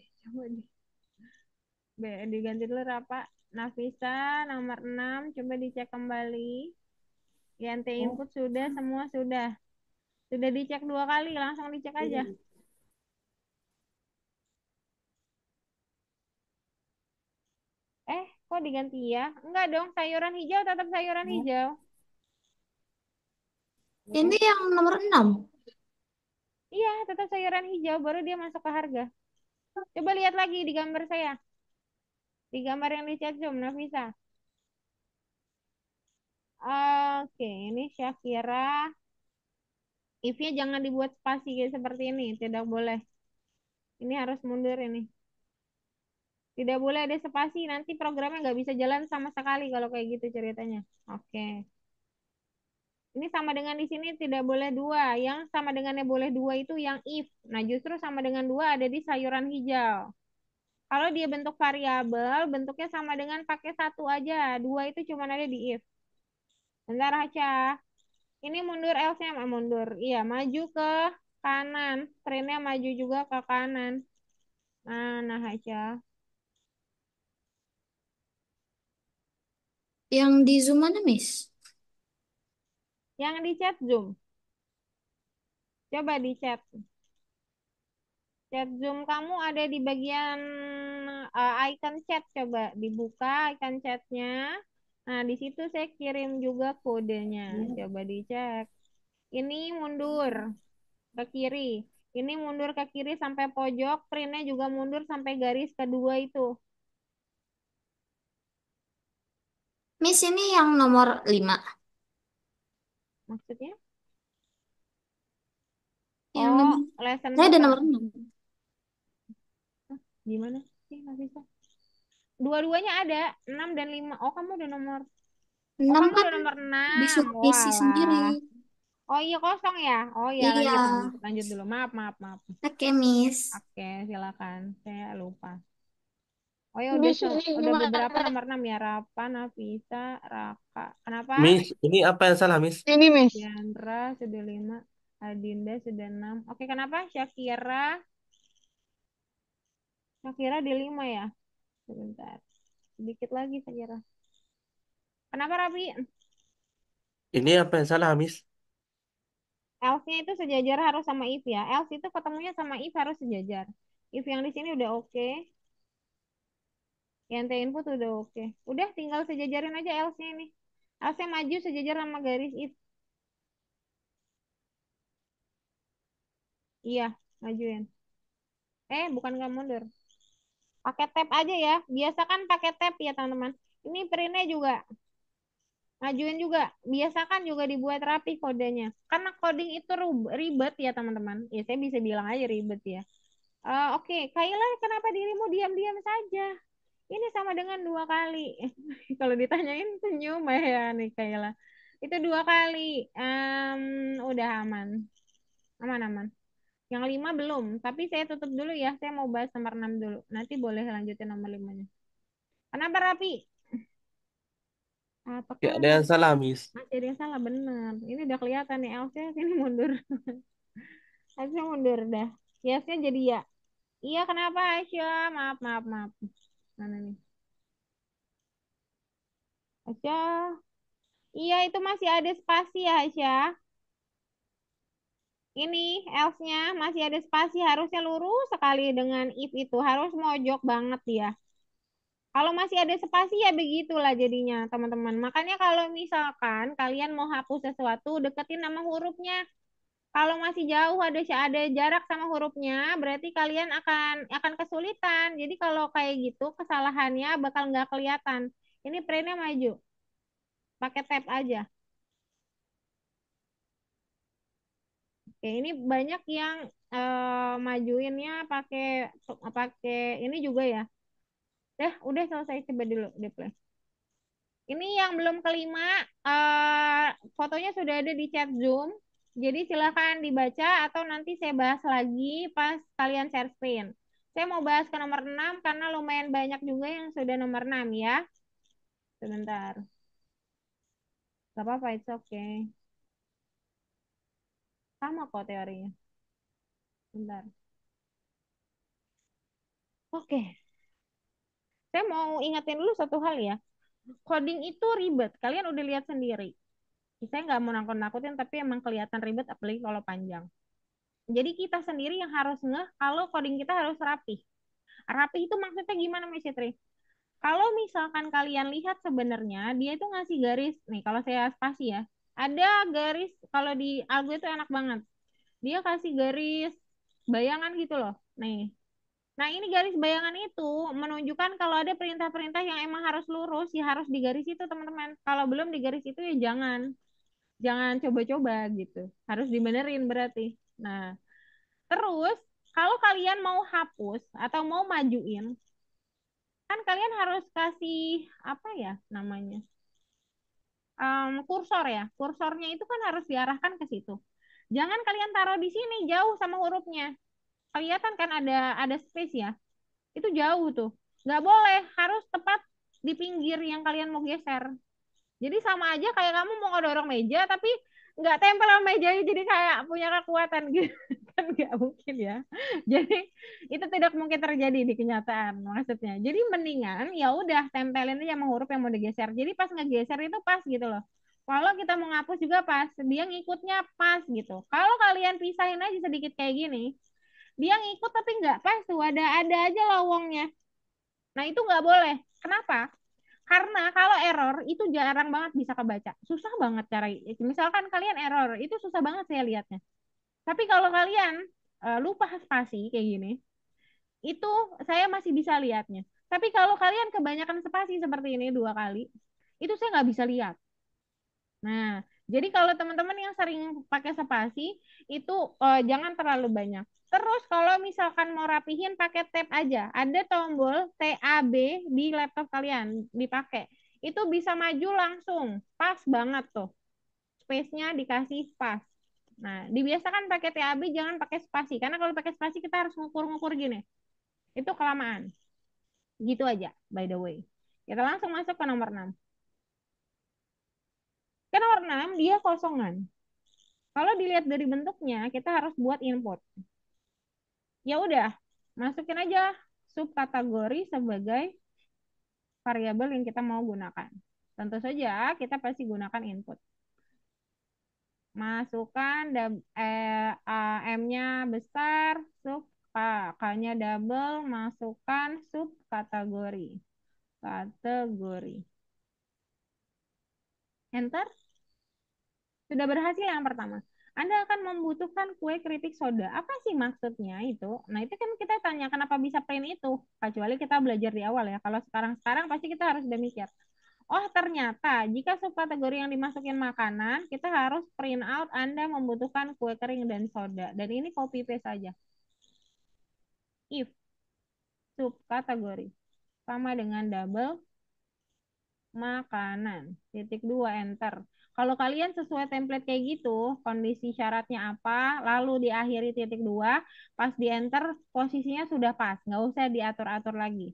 S1: Coba diganti dulu Rapa. Nafisa nomor 6, coba dicek kembali. INT input sudah, semua sudah. Sudah dicek dua kali, langsung dicek aja. Kok diganti ya? Enggak dong, sayuran hijau tetap sayuran hijau.
S4: Ini yang nomor 6.
S1: Iya, tetap sayuran hijau, baru dia masuk ke harga. Coba lihat lagi di gambar saya. Di gambar yang di chat Zoom, Nafisa. Oke, ini Syakira. If-nya jangan dibuat spasi kayak seperti ini, tidak boleh. Ini harus mundur ini. Tidak boleh ada spasi, nanti programnya nggak bisa jalan sama sekali kalau kayak gitu ceritanya. Oke. Ini sama dengan di sini tidak boleh dua. Yang sama dengannya boleh dua itu yang if. Nah, justru sama dengan dua ada di sayuran hijau. Kalau dia bentuk variabel, bentuknya sama dengan pakai satu aja. Dua itu cuma ada di if. Bentar aja. Ini mundur else-nya mundur. Iya, maju ke kanan. Trennya maju juga ke kanan. Nah aja.
S4: Yang di Zoom mana, Miss?
S1: Yang di chat Zoom. Coba di chat. Chat Zoom kamu ada di bagian icon chat. Coba dibuka icon chatnya. Nah, di situ saya kirim juga kodenya. Coba dicek. Ini mundur ke kiri. Ini mundur ke kiri sampai pojok. Printnya juga mundur sampai garis kedua itu.
S4: Miss, ini yang nomor 5.
S1: Maksudnya?
S4: Yang
S1: Oh,
S4: nomor...
S1: lesson
S4: Saya ada nomor 6.
S1: gimana sih nggak bisa? Dua-duanya ada 6 dan 5. Oh,
S4: 6
S1: kamu
S4: kan
S1: udah nomor 6.
S4: disuruh isi sendiri.
S1: Walah. Oh iya kosong ya. Oh iya
S4: Iya.
S1: lanjut dulu. Maaf maaf maaf.
S4: Oke, Miss.
S1: Oke silakan. Saya lupa. Oh ya
S4: Di sini
S1: udah
S4: gimana?
S1: beberapa nomor 6 ya. Rapa, Nafisa, Raka. Kenapa?
S2: Miss, ini apa yang salah, Miss?
S3: Ini, Miss.
S1: Diandra sudah 5. Adinda sudah 6. Oke kenapa? Syakira di 5 ya. Sebentar. Sedikit lagi Syakira. Kenapa Rapi?
S2: Ini apa yang salah, Miss?
S1: Else-nya itu sejajar harus sama if ya. Else itu ketemunya sama if harus sejajar. If yang di sini udah oke. Yang T input udah oke. Udah tinggal sejajarin aja else-nya ini. Else maju sejajar sama garis if. Iya, majuin. Bukan nggak mundur. Pakai tab aja ya. Biasakan pakai tab ya teman-teman. Ini printnya juga. Majuin juga. Biasakan juga dibuat rapi kodenya. Karena coding itu ribet ya teman-teman. Ya saya bisa bilang aja ribet ya. Oke, Kayla, kenapa dirimu diam-diam saja? Ini sama dengan dua kali. Kalau ditanyain senyum ya nih Kayla. Itu dua kali. Udah aman. Aman-aman. Yang lima belum. Tapi saya tutup dulu ya. Saya mau bahas nomor 6 dulu. Nanti boleh lanjutin nomor limanya. Kenapa rapi?
S2: Ya,
S1: Apakah
S2: ada yang salah, Miss.
S1: masih ada yang salah? Bener. Ini udah kelihatan nih. Elsa sini mundur. Elsa mundur dah. Yesnya jadi ya. Iya, kenapa Aisyah? Maaf, maaf, maaf. Mana nih? Aisyah. Iya, itu masih ada spasi ya, Aisyah. Ini else-nya masih ada spasi. Harusnya lurus sekali dengan if itu. Harus mojok banget ya. Kalau masih ada spasi ya begitulah jadinya, teman-teman. Makanya kalau misalkan kalian mau hapus sesuatu, deketin nama hurufnya. Kalau masih jauh ada jarak sama hurufnya, berarti kalian akan kesulitan. Jadi kalau kayak gitu kesalahannya bakal nggak kelihatan. Ini printnya maju, pakai tab aja. Oke, ini banyak yang majuinnya pakai pakai ini juga ya. Udah selesai coba dulu di play. Ini yang belum kelima, eh, fotonya sudah ada di chat Zoom. Jadi silakan dibaca atau nanti saya bahas lagi pas kalian share screen. Saya mau bahas ke nomor 6 karena lumayan banyak juga yang sudah nomor 6 ya. Sebentar. Gak apa-apa, it's okay. Sama kok teorinya. Bentar. Oke, saya mau ingetin dulu satu hal ya. Coding itu ribet. Kalian udah lihat sendiri. Saya nggak mau nakut-nakutin, tapi emang kelihatan ribet apalagi kalau panjang. Jadi kita sendiri yang harus ngeh kalau coding kita harus rapi. Rapi itu maksudnya gimana, Miss Fitri? Kalau misalkan kalian lihat sebenarnya dia itu ngasih garis, nih kalau saya spasi ya, ada garis kalau di Algo itu enak banget. Dia kasih garis bayangan gitu loh. Nih. Nah, ini garis bayangan itu menunjukkan kalau ada perintah-perintah yang emang harus lurus, ya harus di garis itu, teman-teman. Kalau belum di garis itu ya jangan. Jangan coba-coba gitu. Harus dibenerin berarti. Nah, terus, kalau kalian mau hapus atau mau majuin, kan kalian harus kasih apa ya namanya? Kursor ya. Kursornya itu kan harus diarahkan ke situ. Jangan kalian taruh di sini jauh sama hurufnya. Kelihatan kan ada space ya. Itu jauh tuh. Nggak boleh, harus tepat di pinggir yang kalian mau geser. Jadi sama aja kayak kamu mau ngedorong meja tapi nggak tempel sama mejanya jadi kayak punya kekuatan gitu kan nggak mungkin ya. Jadi itu tidak mungkin terjadi di kenyataan maksudnya. Jadi mendingan ya udah tempelin aja sama huruf yang mau digeser. Jadi pas ngegeser itu pas gitu loh. Kalau kita mau ngapus juga pas, dia ngikutnya pas gitu. Kalau kalian pisahin aja sedikit kayak gini, dia ngikut tapi nggak pas tuh, ada aja lowongnya. Nah itu nggak boleh. Kenapa? Karena kalau error itu jarang banget bisa kebaca. Susah banget cara. Misalkan kalian error, itu susah banget saya lihatnya. Tapi kalau kalian lupa spasi kayak gini, itu saya masih bisa lihatnya. Tapi kalau kalian kebanyakan spasi seperti ini dua kali, itu saya nggak bisa lihat. Nah, jadi kalau teman-teman yang sering pakai spasi, itu jangan terlalu banyak. Terus kalau misalkan mau rapihin pakai tab aja. Ada tombol TAB di laptop kalian dipakai. Itu bisa maju langsung. Pas banget tuh. Space-nya dikasih pas. Nah, dibiasakan pakai TAB jangan pakai spasi. Karena kalau pakai spasi kita harus ngukur-ngukur gini. Itu kelamaan. Gitu aja, by the way. Kita langsung masuk ke nomor 6. Ke nomor 6, dia kosongan. Kalau dilihat dari bentuknya, kita harus buat input. Ya udah, masukin aja subkategori sebagai variabel yang kita mau gunakan. Tentu saja kita pasti gunakan input. Masukkan M-nya besar, sub K-nya double, masukkan subkategori. kategori. Enter. Sudah berhasil yang pertama. Anda akan membutuhkan kue keripik soda. Apa sih maksudnya itu? Nah, itu kan kita tanya kenapa bisa print itu. Kecuali kita belajar di awal ya. Kalau sekarang-sekarang pasti kita harus udah mikir. Oh, ternyata jika subkategori yang dimasukin makanan, kita harus print out Anda membutuhkan kue kering dan soda. Dan ini copy paste saja. If subkategori sama dengan double makanan. Titik dua enter. Kalau kalian sesuai template kayak gitu, kondisi syaratnya apa, lalu diakhiri titik dua, pas di enter posisinya sudah pas, nggak usah diatur-atur lagi.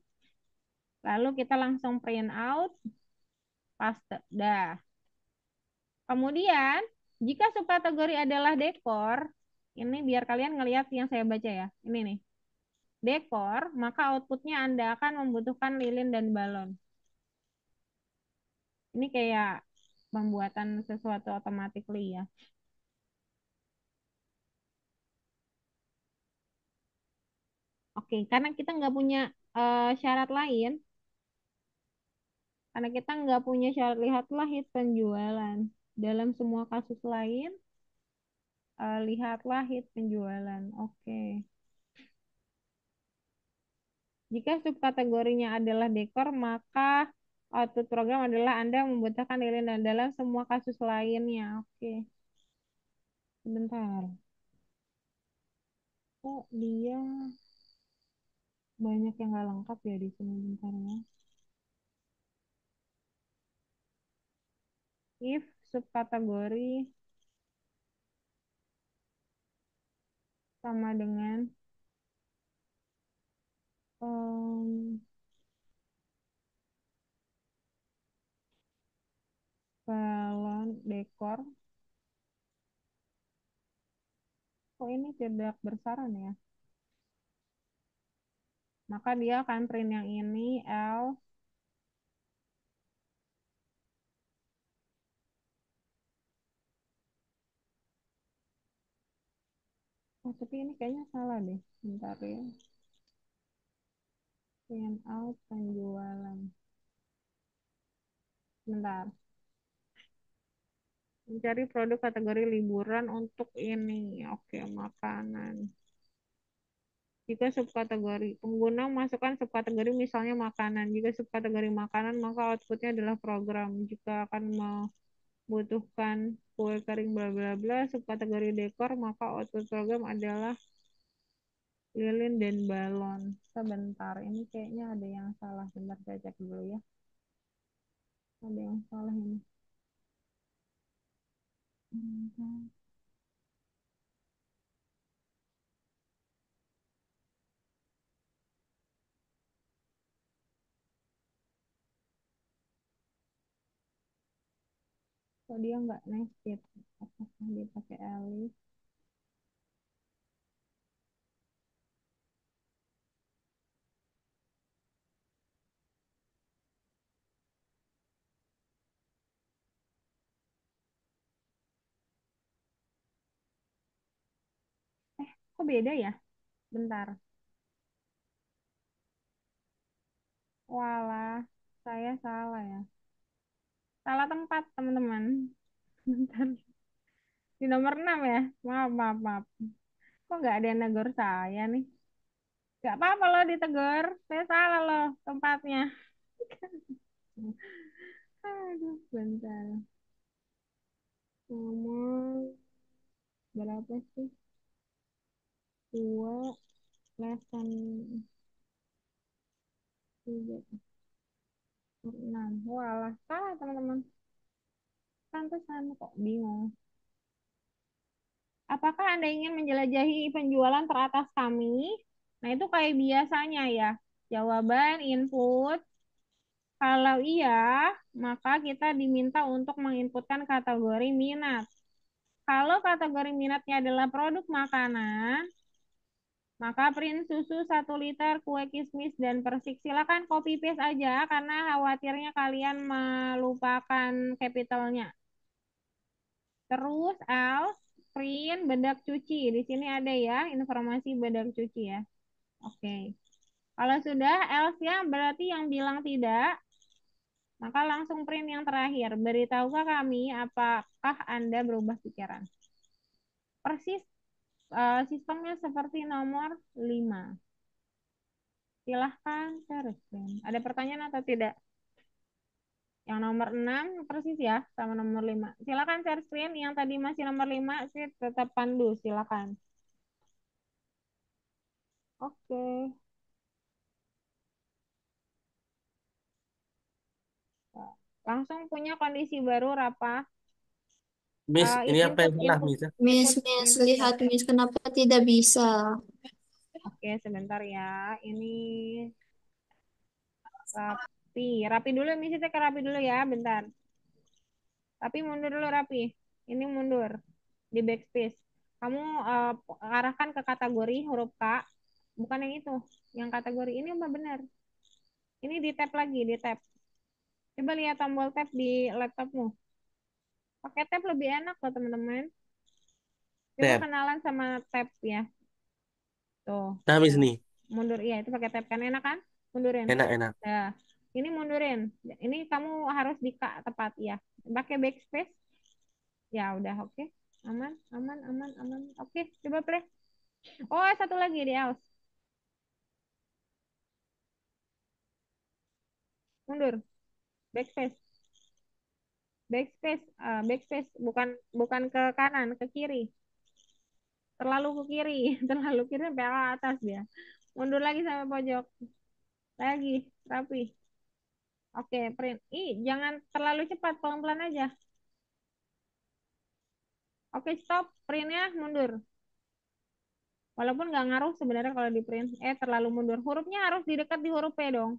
S1: Lalu kita langsung print out, paste. Dah. Kemudian, jika subkategori adalah dekor, ini biar kalian ngelihat yang saya baca ya. Ini nih. Dekor, maka outputnya Anda akan membutuhkan lilin dan balon. Ini kayak pembuatan sesuatu automatically ya. Oke, karena kita nggak punya syarat lain, karena kita nggak punya syarat lihatlah hit penjualan. Dalam semua kasus lain, lihatlah hit penjualan. Oke. Jika subkategorinya adalah dekor, maka output program adalah Anda membutuhkan lilin dan dalam semua kasus lainnya. Oke. Sebentar. Kok dia banyak yang nggak lengkap ya di sini bentar ya. If subkategori sama dengan em, balon dekor, kok ini tidak bersaran ya? Maka dia akan print yang ini L. Oh, tapi ini kayaknya salah deh. Bentar ya. Print out penjualan. Bentar. Mencari produk kategori liburan untuk ini. Oke, makanan. Jika subkategori pengguna masukkan subkategori misalnya makanan. Jika subkategori makanan, maka outputnya adalah program. Jika akan membutuhkan kue kering bla bla bla, subkategori dekor, maka output program adalah lilin dan balon. Sebentar, ini kayaknya ada yang salah. Bentar saya cek dulu ya. Ada yang salah ini. Hmm, Kok dia nggak nested? Apakah dia pakai alif? Kok beda ya? Bentar. Walah, saya salah ya. Salah tempat, teman-teman. Bentar. Di nomor 6 ya? Maaf, maaf, maaf. Kok nggak ada yang negur saya nih? Nggak apa-apa loh ditegur. Saya salah loh tempatnya. Aduh, bentar. Nomor berapa sih? Dua, lesson tiga, enam. Walah, salah teman-teman. Pantesan kok bingung. Apakah Anda ingin menjelajahi penjualan teratas kami? Nah, itu kayak biasanya ya. Jawaban, input. Kalau iya, maka kita diminta untuk menginputkan kategori minat. Kalau kategori minatnya adalah produk makanan, maka print susu 1 liter, kue kismis, dan persik. Silakan copy paste aja karena khawatirnya kalian melupakan capitalnya. Terus else, print bedak cuci. Di sini ada ya informasi bedak cuci ya. Oke. Kalau sudah, else ya berarti yang bilang tidak, maka langsung print yang terakhir. Beritahukah kami apakah Anda berubah pikiran? Persis sistemnya seperti nomor 5. Silahkan share screen. Ada pertanyaan atau tidak? Yang nomor 6 persis ya sama nomor 5. Silakan share screen. Yang tadi masih nomor 5 sih tetap pandu. Silakan. Oke. Langsung punya kondisi baru Rapa.
S2: Miss, ini apa
S1: Input
S2: yang salah,
S1: input
S2: Miss?
S4: Miss,
S1: input
S4: Miss,
S1: input chat.
S4: lihat Miss, kenapa tidak bisa?
S1: Oke, sebentar ya. Ini rapi. Rapi dulu Miss, kita ke rapi dulu ya, bentar. Tapi mundur dulu rapi. Ini mundur di backspace. Kamu arahkan ke kategori huruf K, bukan yang itu. Yang kategori ini apa benar? Ini di tab lagi, di tab. Coba lihat tombol tab di laptopmu. Pakai tab lebih enak loh teman-teman. Coba
S2: Tab.
S1: kenalan sama tab ya. Tuh,
S2: Nah, Miss nih.
S1: mundur. Iya, itu pakai tab kan enak kan? Mundurin.
S2: Enak-enak.
S1: Nah, ini mundurin. Ini kamu harus di K tepat ya. Pakai backspace. Ya udah oke. Aman, aman, aman, aman. Oke, coba play. Oh, satu lagi di else. Mundur. Backspace. Backspace. Backspace. Bukan bukan ke kanan, ke kiri. Terlalu ke kiri. Terlalu kiri sampai ke atas dia. Mundur lagi sampai pojok. Lagi. Rapi. Oke, print. Ih, jangan terlalu cepat. Pelan-pelan aja. Oke, stop. Printnya mundur. Walaupun nggak ngaruh sebenarnya kalau di print. Terlalu mundur. Hurufnya harus di dekat di huruf P dong.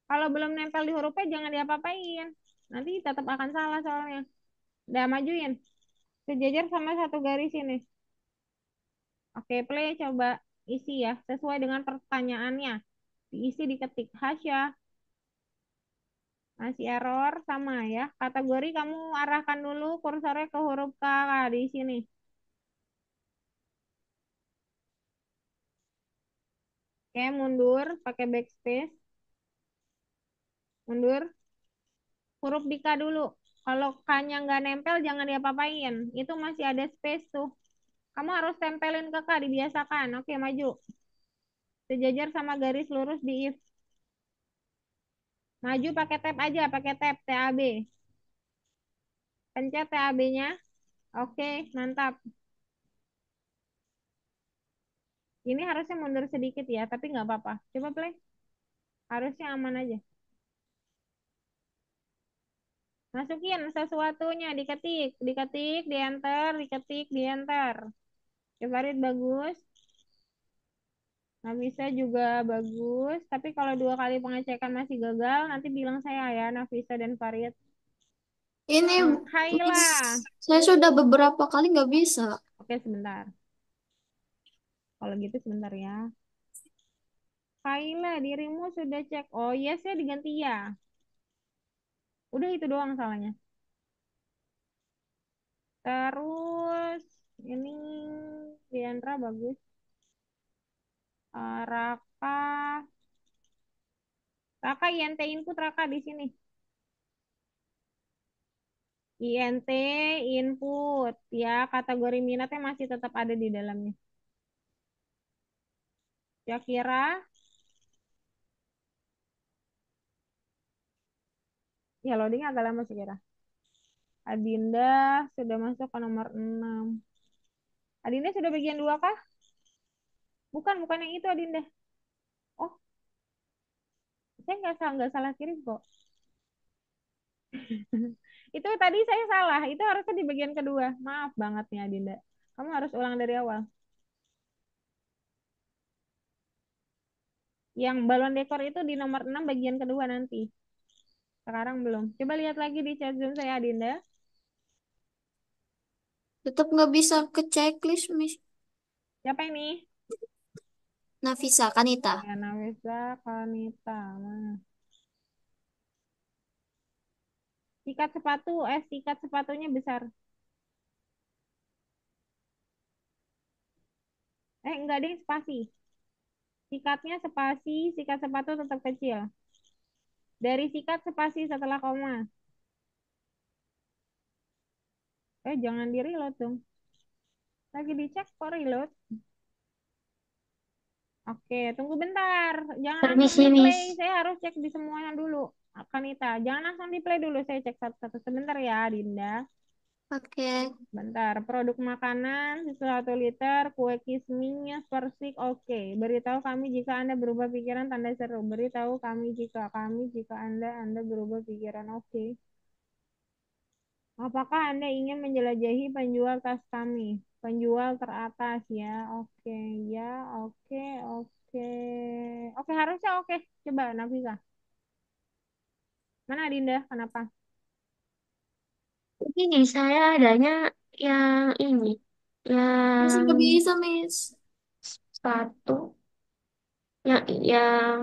S1: Kalau belum nempel di huruf P, jangan diapa-apain. Nanti tetap akan salah soalnya. Udah majuin. Sejajar sama satu garis ini. Oke, play coba isi ya. Sesuai dengan pertanyaannya. Diisi diketik. Hasya. Masih error sama ya. Kategori kamu arahkan dulu kursornya ke huruf K di sini. Oke, mundur pakai backspace. Mundur. Huruf di K dulu. Kalau K-nya nggak nempel, jangan diapa-apain. Itu masih ada space tuh. Kamu harus tempelin ke K, dibiasakan. Oke, maju. Sejajar sama garis lurus di if. Maju pakai tab aja, pakai tab TAB. Pencet TAB-nya. Oke, mantap. Ini harusnya mundur sedikit ya, tapi nggak apa-apa. Coba play. Harusnya aman aja. Masukin sesuatunya, diketik, diketik, di enter, diketik, di enter. Coba read bagus. Nah, bisa juga bagus, tapi kalau 2 kali pengecekan masih gagal, nanti bilang saya ya, Nafisa dan Farid.
S4: Ini,
S1: Kaila.
S4: Miss, saya sudah beberapa kali nggak bisa.
S1: Oke, sebentar. Kalau gitu sebentar ya. Kaila, dirimu sudah cek. Oh iya, saya diganti ya. Udah itu doang salahnya. Terus, ini Diandra bagus. Raka. Raka INT input Raka di sini. INT input ya, kategori minatnya masih tetap ada di dalamnya. Kira-kira ya loading agak lama sih kira. Adinda sudah masuk ke nomor 6. Adinda sudah bagian 2 kah? Bukan, bukan yang itu Adinda. Oh, saya nggak salah kirim kok. Itu tadi saya salah. Itu harusnya di bagian kedua. Maaf banget nih Adinda. Kamu harus ulang dari awal. Yang balon dekor itu di nomor 6 bagian kedua nanti. Sekarang belum. Coba lihat lagi di chat Zoom saya Adinda.
S4: Tetap nggak bisa ke checklist, Miss.
S1: Siapa ini?
S4: Nafisa, Kanita.
S1: Ya, Nawesa Kanita. Mana? Sikat sepatunya besar. Enggak deh, spasi. Sikatnya spasi, sikat sepatu tetap kecil. Dari sikat spasi setelah koma. Jangan di reload dong. Lagi dicek kok reload. Oke, tunggu bentar. Jangan langsung
S4: Permisi,
S1: di play.
S4: Miss.
S1: Saya harus cek di semuanya dulu. Kanita, jangan langsung di play dulu. Saya cek satu-satu. Sebentar ya, Dinda.
S4: Oke.
S1: Bentar. Produk makanan, susu 1 liter, kue kismis, persik. Oke. Beritahu kami jika Anda berubah pikiran, tanda seru. Beritahu jika Anda berubah pikiran. Oke. Apakah Anda ingin menjelajahi penjual tas kami? Penjual teratas ya. Oke, ya. Oke, oke. Oke, harusnya oke. Coba Nafisa. Mana Dinda? Kenapa?
S3: Ini saya adanya yang ini,
S4: Miss
S3: yang
S4: nggak bisa, Miss.
S3: sepatu, yang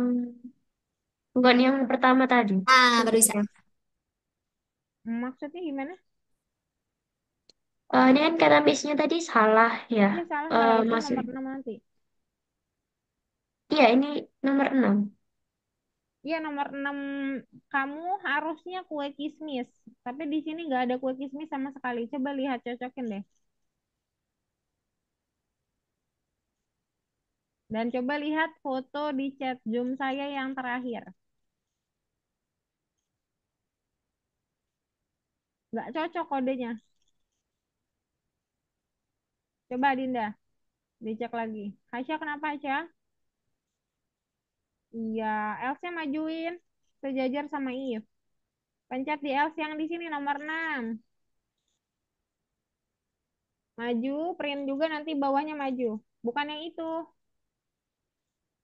S3: bukan yang pertama tadi.
S4: Ah,
S3: Yang
S4: baru bisa.
S3: kedua.
S1: Maksudnya gimana?
S3: Ini kan kata Miss-nya tadi salah ya.
S1: Iya, salah-salah. Itu
S3: Maksud,
S1: nomor 6 nanti.
S3: iya ini nomor 6.
S1: Iya, nomor 6 kamu harusnya kue kismis. Tapi di sini nggak ada kue kismis sama sekali. Coba lihat, cocokin deh. Dan coba lihat foto di chat Zoom saya yang terakhir. Nggak cocok kodenya. Coba Dinda, dicek lagi. Hasya kenapa Hasya? Iya, Else majuin sejajar sama If. Pencet di Else yang di sini nomor 6. Maju, print juga nanti bawahnya maju. Bukan yang itu.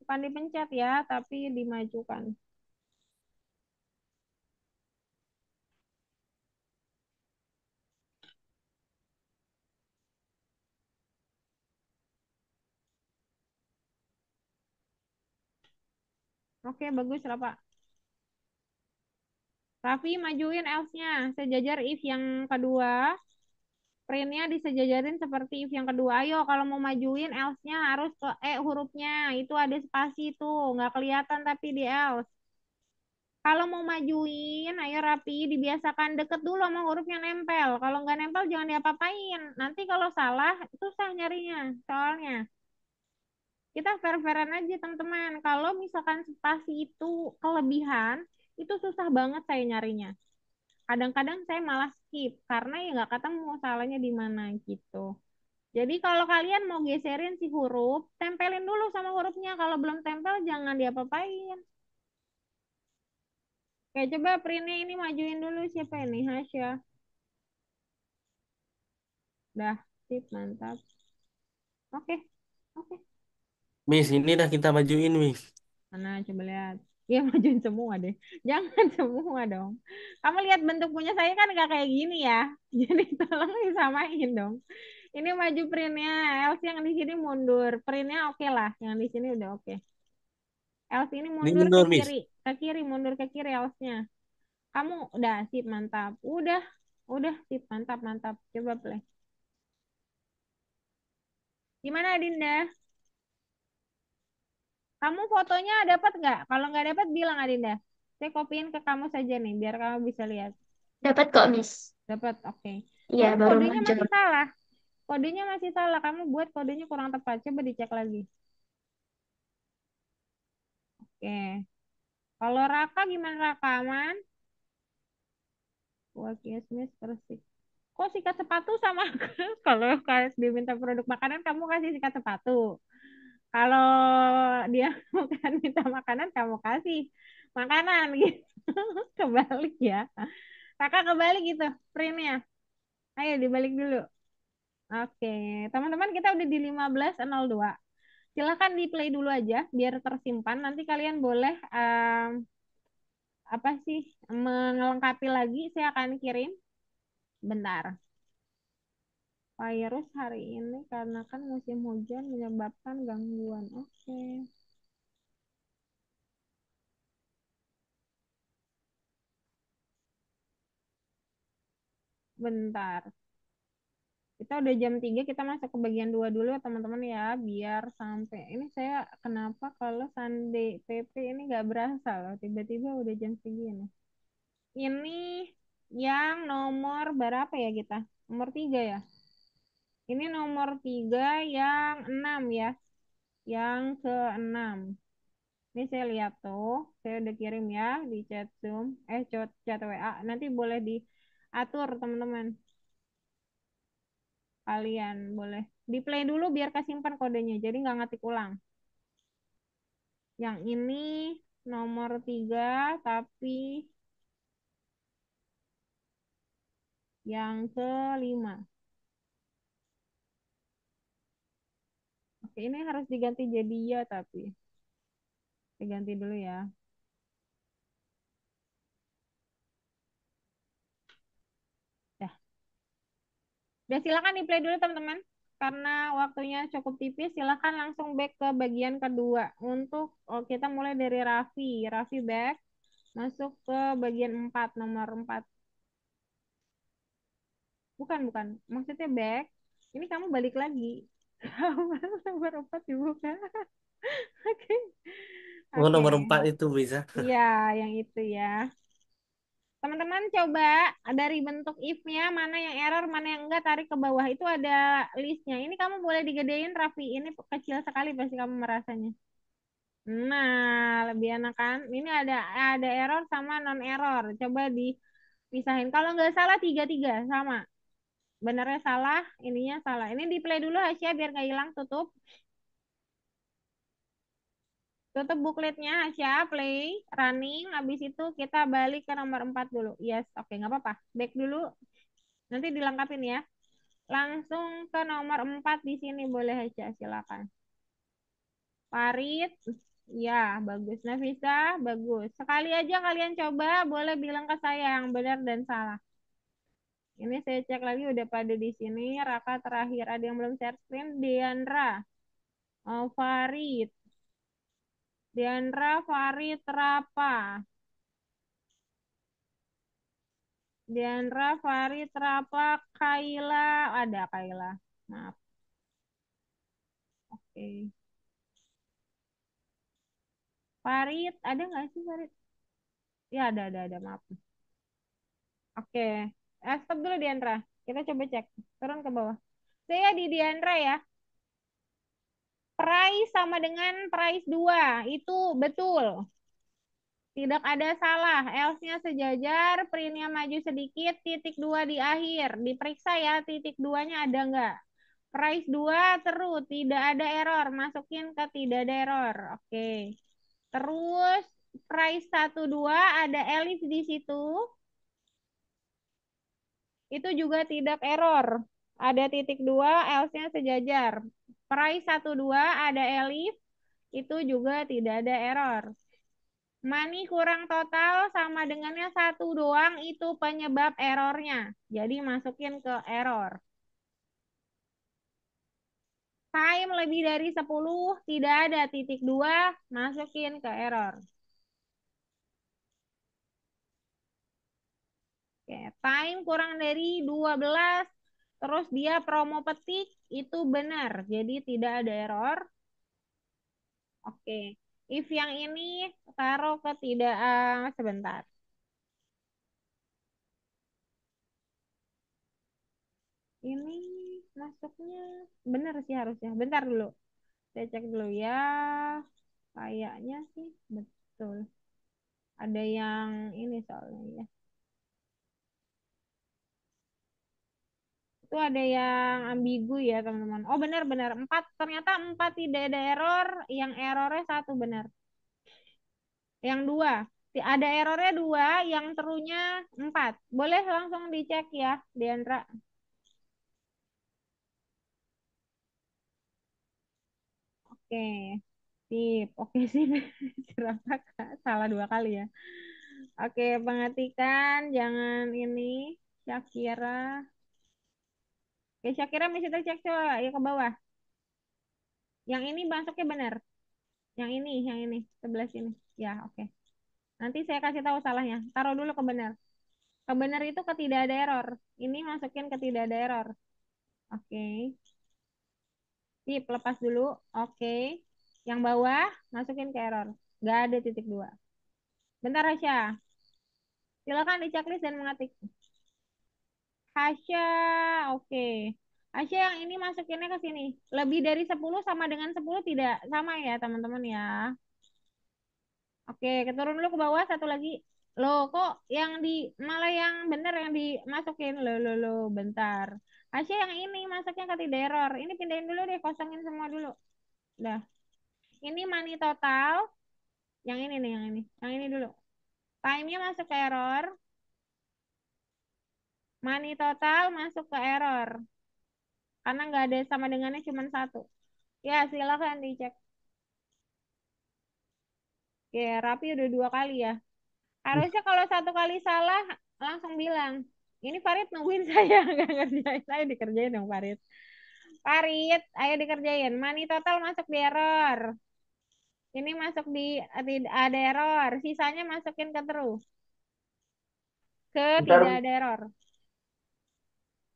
S1: Bukan dipencet ya, tapi dimajukan. Oke, bagus lah Pak. Raffi majuin Else-nya. Sejajar If yang kedua. Printnya disejajarin seperti if yang kedua. Ayo, kalau mau majuin else-nya harus ke hurufnya. Itu ada spasi tuh, nggak kelihatan tapi di else. Kalau mau majuin, ayo rapi, dibiasakan deket dulu sama huruf yang nempel. Kalau nggak nempel jangan diapa-apain. Nanti kalau salah, susah nyarinya. Soalnya, kita fair-fairan aja teman-teman. Kalau misalkan spasi itu kelebihan, itu susah banget saya nyarinya. Kadang-kadang saya malah skip, karena ya nggak ketemu salahnya di mana gitu. Jadi kalau kalian mau geserin si huruf, tempelin dulu sama hurufnya. Kalau belum tempel, jangan diapa-apain. Oke, coba printnya ini majuin dulu siapa ini? Hasya. Dah, sip, mantap. Oke, oke.
S2: Miss, ini dah kita majuin, Miss.
S1: Mana coba lihat. Ya majuin semua deh. Jangan semua dong. Kamu lihat bentuk punya saya kan nggak kayak gini ya. Jadi tolong disamain dong. Ini maju printnya. Else yang di sini mundur. Printnya oke lah. Yang di sini udah oke. Else ini
S2: Ini
S1: mundur ke
S2: mundur, Miss.
S1: kiri. Ke kiri, mundur ke kiri else-nya. Kamu udah sip mantap. Udah sip mantap mantap. Coba play. Gimana Dinda? Kamu fotonya dapat nggak? Kalau nggak dapat bilang Adinda. Saya kopiin ke kamu saja nih biar kamu bisa lihat.
S3: Dapat kok, Miss.
S1: Dapat, oke.
S3: Iya,
S1: Terus
S3: baru
S1: kodenya
S3: muncul.
S1: masih salah. Kodenya masih salah. Kamu buat kodenya kurang tepat. Coba dicek lagi. Oke. Kalau Raka gimana Raka? Aman? Wah, kismis persik. Kok sikat sepatu sama kalau diminta produk makanan kamu kasih sikat sepatu. Kalau dia bukan minta makanan, kamu kasih makanan gitu. Kebalik ya. Kakak kebalik gitu printnya. Ayo dibalik dulu. Oke, teman-teman kita udah di 15:02. Silahkan di play dulu aja biar tersimpan. Nanti kalian boleh apa sih melengkapi lagi. Saya akan kirim. Bentar. Virus hari ini karena kan musim hujan menyebabkan gangguan. Oke. Bentar. Kita udah jam 3, kita masuk ke bagian 2 dulu ya teman-teman ya, biar sampai ini saya kenapa kalau Sunday PP ini nggak berasa loh, tiba-tiba udah jam segini. Ini yang nomor berapa ya kita? Nomor 3 ya. Ini nomor 3 yang 6 ya, yang ke-6. Ini saya lihat tuh, saya udah kirim ya di chat Zoom, chat WA. Nanti boleh diatur teman-teman. Kalian boleh di play dulu biar kesimpan kodenya, jadi nggak ngetik ulang. Yang ini nomor 3 tapi yang ke-5. Oke, ini harus diganti jadi ya tapi diganti dulu ya. Dah. Udah silakan di play dulu teman-teman. Karena waktunya cukup tipis, silakan langsung back ke bagian kedua. Untuk kita mulai dari Raffi. Raffi back, masuk ke bagian 4, nomor 4. Bukan, bukan. Maksudnya back. Ini kamu balik lagi. Nomor 4 dibuka. Oke.
S2: Oh,
S1: Oke.
S2: nomor 4 itu bisa.
S1: Iya, yang itu ya. Teman-teman coba dari bentuk if-nya mana yang error, mana yang enggak, tarik ke bawah. Itu ada listnya. Ini kamu boleh digedein, Raffi. Ini kecil sekali pasti kamu merasanya. Nah, lebih enak kan? Ini ada error sama non error. Coba dipisahin. Kalau nggak salah tiga-tiga sama. Benernya salah, ininya salah. Ini di play dulu Hasya biar nggak hilang. Tutup. Tutup bookletnya Hasya, play, running. Habis itu kita balik ke nomor 4 dulu. Yes, oke, nggak apa-apa. Back dulu. Nanti dilengkapin ya. Langsung ke nomor 4 di sini boleh Hasya, silakan. Farid, ya bagus. Nafisa, bagus. Sekali aja kalian coba, boleh bilang ke saya yang benar dan salah. Ini saya cek lagi udah pada di sini. Raka terakhir, ada yang belum share screen. Diandra, Farid, Diandra, Farid, Rapa. Diandra, Farid, Rapa, Kaila, ada Kaila. Maaf. Oke. Farid, ada nggak sih Farid? Ya ada. Maaf. Oke. Stop dulu Diandra. Kita coba cek. Turun ke bawah. Saya di Diandra ya. Price sama dengan price 2. Itu betul. Tidak ada salah. Else-nya sejajar. Print-nya maju sedikit. Titik 2 di akhir. Diperiksa ya titik 2-nya ada nggak. Price 2 terus. Tidak ada error. Masukin ke tidak ada error. Oke. Terus price 1, 2 ada elif di situ. Itu juga tidak error. Ada titik 2, else-nya sejajar. Price 1, 2 ada elif, itu juga tidak ada error. Money kurang total sama dengannya 1 doang, itu penyebab errornya. Jadi masukin ke error. Time lebih dari 10, tidak ada titik 2, masukin ke error. Oke, time kurang dari 12, terus dia promo petik, itu benar. Jadi tidak ada error. Oke, if yang ini taruh ke tidak, sebentar. Ini masuknya benar sih harusnya. Bentar dulu, saya cek dulu ya. Kayaknya sih betul. Ada yang ini soalnya ya. Itu ada yang ambigu ya teman-teman. Oh benar-benar 4. Ternyata 4 tidak ada error. Yang errornya 1 benar. Yang 2. Ada errornya 2. Yang terunya 4. Boleh langsung dicek ya, Diandra. Oke. Sip. Oke sip. Cerita salah 2 kali ya. Oke, perhatikan jangan ini Syakira. Oke, Syakira mesti cek coba ya ke bawah. Yang ini masuknya benar. Yang ini sebelah sini. Ya, oke. Nanti saya kasih tahu salahnya. Taruh dulu ke benar. Ke benar itu ke tidak ada error. Ini masukin ke tidak ada error. Oke. Sip, lepas dulu. Oke. Yang bawah, masukin ke error. Nggak ada titik dua. Bentar, Hasya. Silakan di checklist dan mengetik. Hasya, oke. Hasya yang ini masukinnya ke sini. Lebih dari 10 sama dengan 10 tidak sama ya, teman-teman ya. Oke, keturun dulu ke bawah satu lagi. Loh, kok yang di malah yang bener yang dimasukin. Lo, bentar. Hasya yang ini masuknya ke tidak error. Ini pindahin dulu deh, kosongin semua dulu. Udah. Ini money total. Yang ini nih, yang ini. Yang ini dulu. Time-nya masuk ke error. Money total masuk ke error. Karena nggak ada sama dengannya cuma satu. Ya, silakan dicek. Oke, Rapi udah dua kali ya. Harusnya kalau satu kali salah, langsung bilang. Ini Farid nungguin saya, nggak ngerjain. Saya dikerjain dong, Farid. Farid, ayo dikerjain. Money total masuk di error. Ini masuk tidak ada error. Sisanya masukin ke terus. Ke
S3: Ntar
S1: tidak ada error.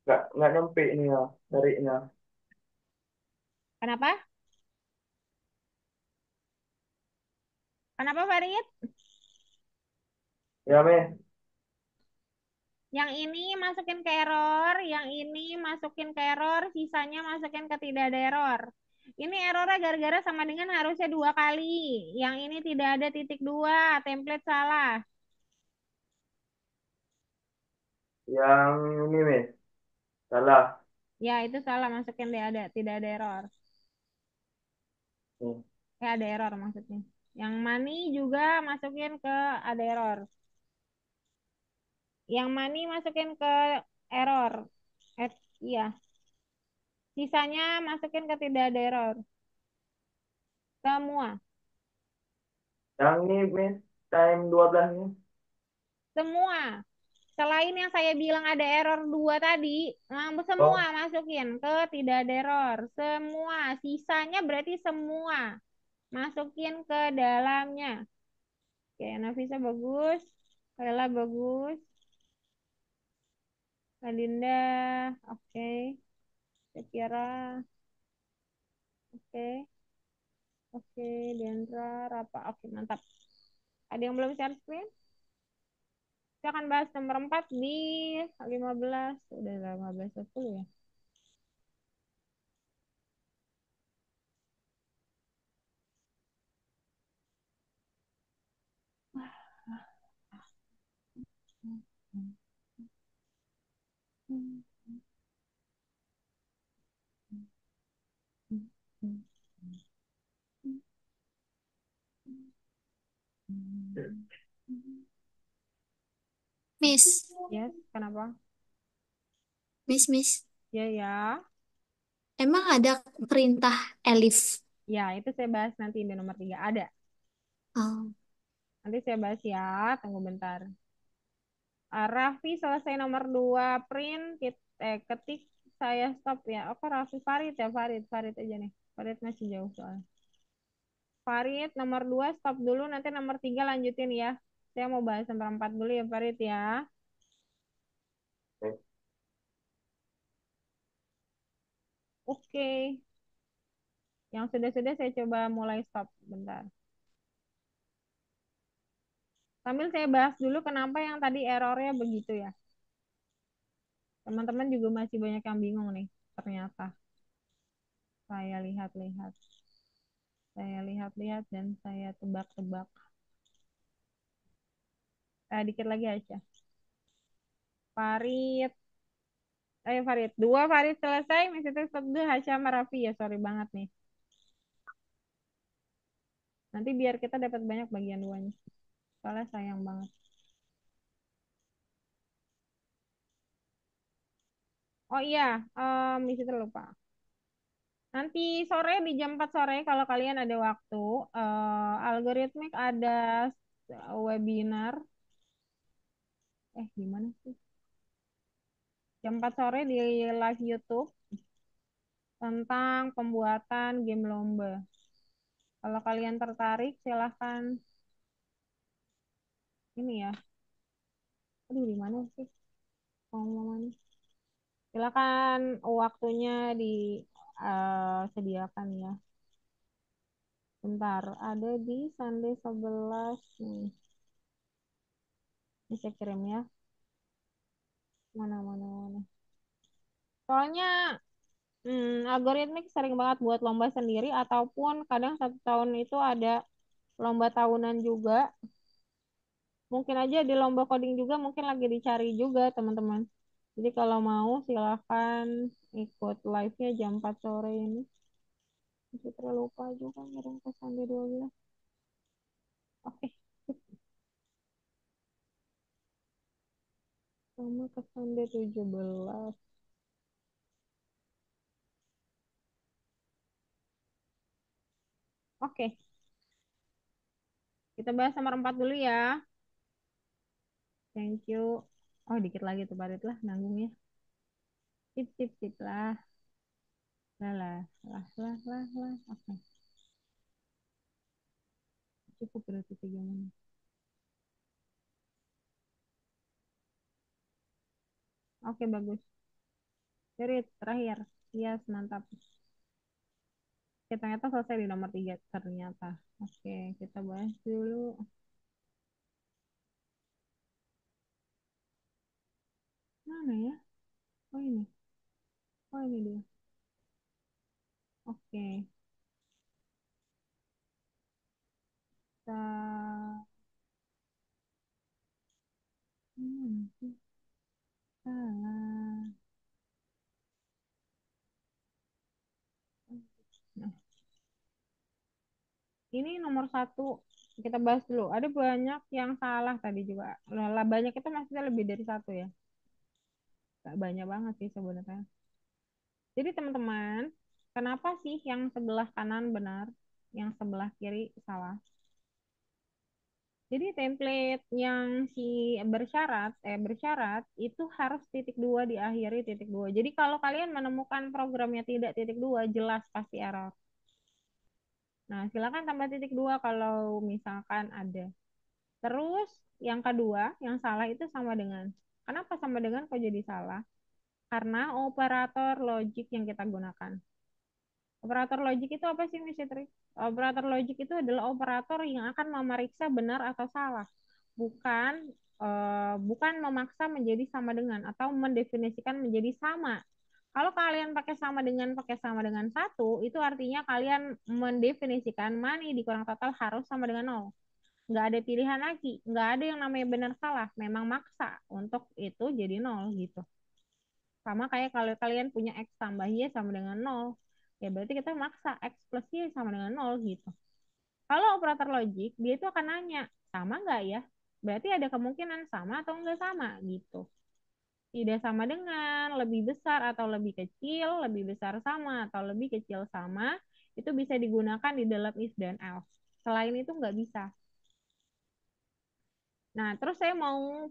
S3: nggak nyampe ini ya, tariknya.
S1: Kenapa? Kenapa Farid?
S3: Ya, Meh.
S1: Yang ini masukin ke error, yang ini masukin ke error, sisanya masukin ke tidak ada error. Ini errornya gara-gara sama dengan harusnya dua kali. Yang ini tidak ada titik dua, template salah.
S3: Yang ini, Meh. Salah.
S1: Ya, itu salah masukin tidak ada error.
S3: Nih.
S1: Ada error maksudnya. Yang money juga masukin ke ada error. Yang money masukin ke error. Iya, sisanya masukin ke tidak ada error. Semua.
S3: Yang ini, Meh. Time 12-nya.
S1: Semua. Selain yang saya bilang ada error dua tadi, semua
S3: Oh,
S1: masukin ke tidak ada error. Semua. Sisanya berarti semua. Masukin ke dalamnya. Oke, Nafisa bagus. Kayla bagus. Adinda, oke. Sekira, oke. Oke, Dendra, Rapa, oke mantap. Ada yang belum share screen? Kita akan bahas nomor 4 di 15. Udah 15 10 ya.
S4: Miss,
S1: Yes, kenapa?
S4: Miss.
S1: Ya, ya.
S4: Emang ada perintah Elif?
S1: Ya, itu saya bahas nanti di nomor 3. Ada.
S4: Oh,
S1: Nanti saya bahas ya. Tunggu bentar. Raffi selesai nomor 2 print. Ketik saya stop ya. Oh, kok Raffi Farid ya? Farid aja nih. Farid masih jauh soalnya. Farid nomor 2 stop dulu. Nanti nomor 3 lanjutin ya. Saya mau bahas nomor 4 dulu ya Farid ya.
S3: Meh.
S1: Oke. Yang sudah-sudah saya coba mulai stop. Bentar. Sambil saya bahas dulu kenapa yang tadi errornya begitu ya. Teman-teman juga masih banyak yang bingung nih. Ternyata. Saya lihat-lihat. Saya lihat-lihat dan saya tebak-tebak. Dikit lagi aja. Farid. Ayo Farid. 2 Farid selesai. Masih tetap 2 Hasyam Raffi ya. Sorry banget nih. Nanti biar kita dapat banyak bagian duanya. Soalnya sayang banget. Oh iya. Misi terlupa. Nanti sore di jam 4 sore kalau kalian ada waktu. Algoritmik ada webinar. Gimana sih? Jam 4 sore di live YouTube tentang pembuatan game lomba. Kalau kalian tertarik, silahkan ini ya. Aduh, di mana sih pengumumannya? Silakan waktunya disediakan ya. Bentar, ada di Sunday 11 nih. Ini saya kirim ya. Mana, mana, mana. Soalnya algoritmik sering banget buat lomba sendiri ataupun kadang satu tahun itu ada lomba tahunan juga. Mungkin aja di lomba coding juga mungkin lagi dicari juga teman-teman. Jadi kalau mau silahkan ikut live-nya jam 4 sore ini. Citra lupa juga ngirim ke Sunday 12. Oke, sama ke Sunday 17. Oke, kita bahas nomor 4 dulu ya. Thank you. Oh, dikit lagi tuh Barit lah nanggungnya. Sip, sip, sip lah. Lah, lah, lah, lah, lah, lah. Oke, cukup berarti 3 menit. Oke, bagus. Barit, terakhir. Yes, mantap. Oke, ternyata selesai di nomor 3 ternyata. Oke, kita bahas dulu. Mana ya? Oh ini. Oh ini dia. Oke. Kita... sih? Salah. Nah, ini nomor 1. Kita bahas dulu. Ada banyak yang salah tadi juga. Lah, banyak itu maksudnya lebih dari 1 ya. Gak banyak banget sih sebenarnya. Jadi teman-teman, kenapa sih yang sebelah kanan benar, yang sebelah kiri salah? Jadi template yang bersyarat itu harus titik dua diakhiri titik dua. Jadi kalau kalian menemukan programnya tidak titik dua, jelas pasti error. Nah, silakan tambah titik dua kalau misalkan ada. Terus yang kedua, yang salah itu sama dengan. Kenapa sama dengan kok jadi salah? Karena operator logik yang kita gunakan. Operator logik itu apa sih, Miss Fitri? Operator logik itu adalah operator yang akan memeriksa benar atau salah, bukan bukan memaksa menjadi sama dengan atau mendefinisikan menjadi sama. Kalau kalian pakai sama dengan 1, itu artinya kalian mendefinisikan mani dikurang total harus sama dengan 0. Nggak ada pilihan lagi, nggak ada yang namanya benar salah, memang maksa untuk itu jadi 0 gitu. Sama kayak kalau kalian punya X tambah Y sama dengan 0. Ya berarti kita maksa X plus Y sama dengan 0 gitu. Kalau operator logik, dia itu akan nanya, sama nggak ya? Berarti ada kemungkinan sama atau nggak sama gitu. Tidak sama dengan, lebih besar atau lebih kecil, lebih besar sama atau lebih kecil sama, itu bisa digunakan di dalam if dan else. Selain itu nggak bisa. Nah, terus saya mau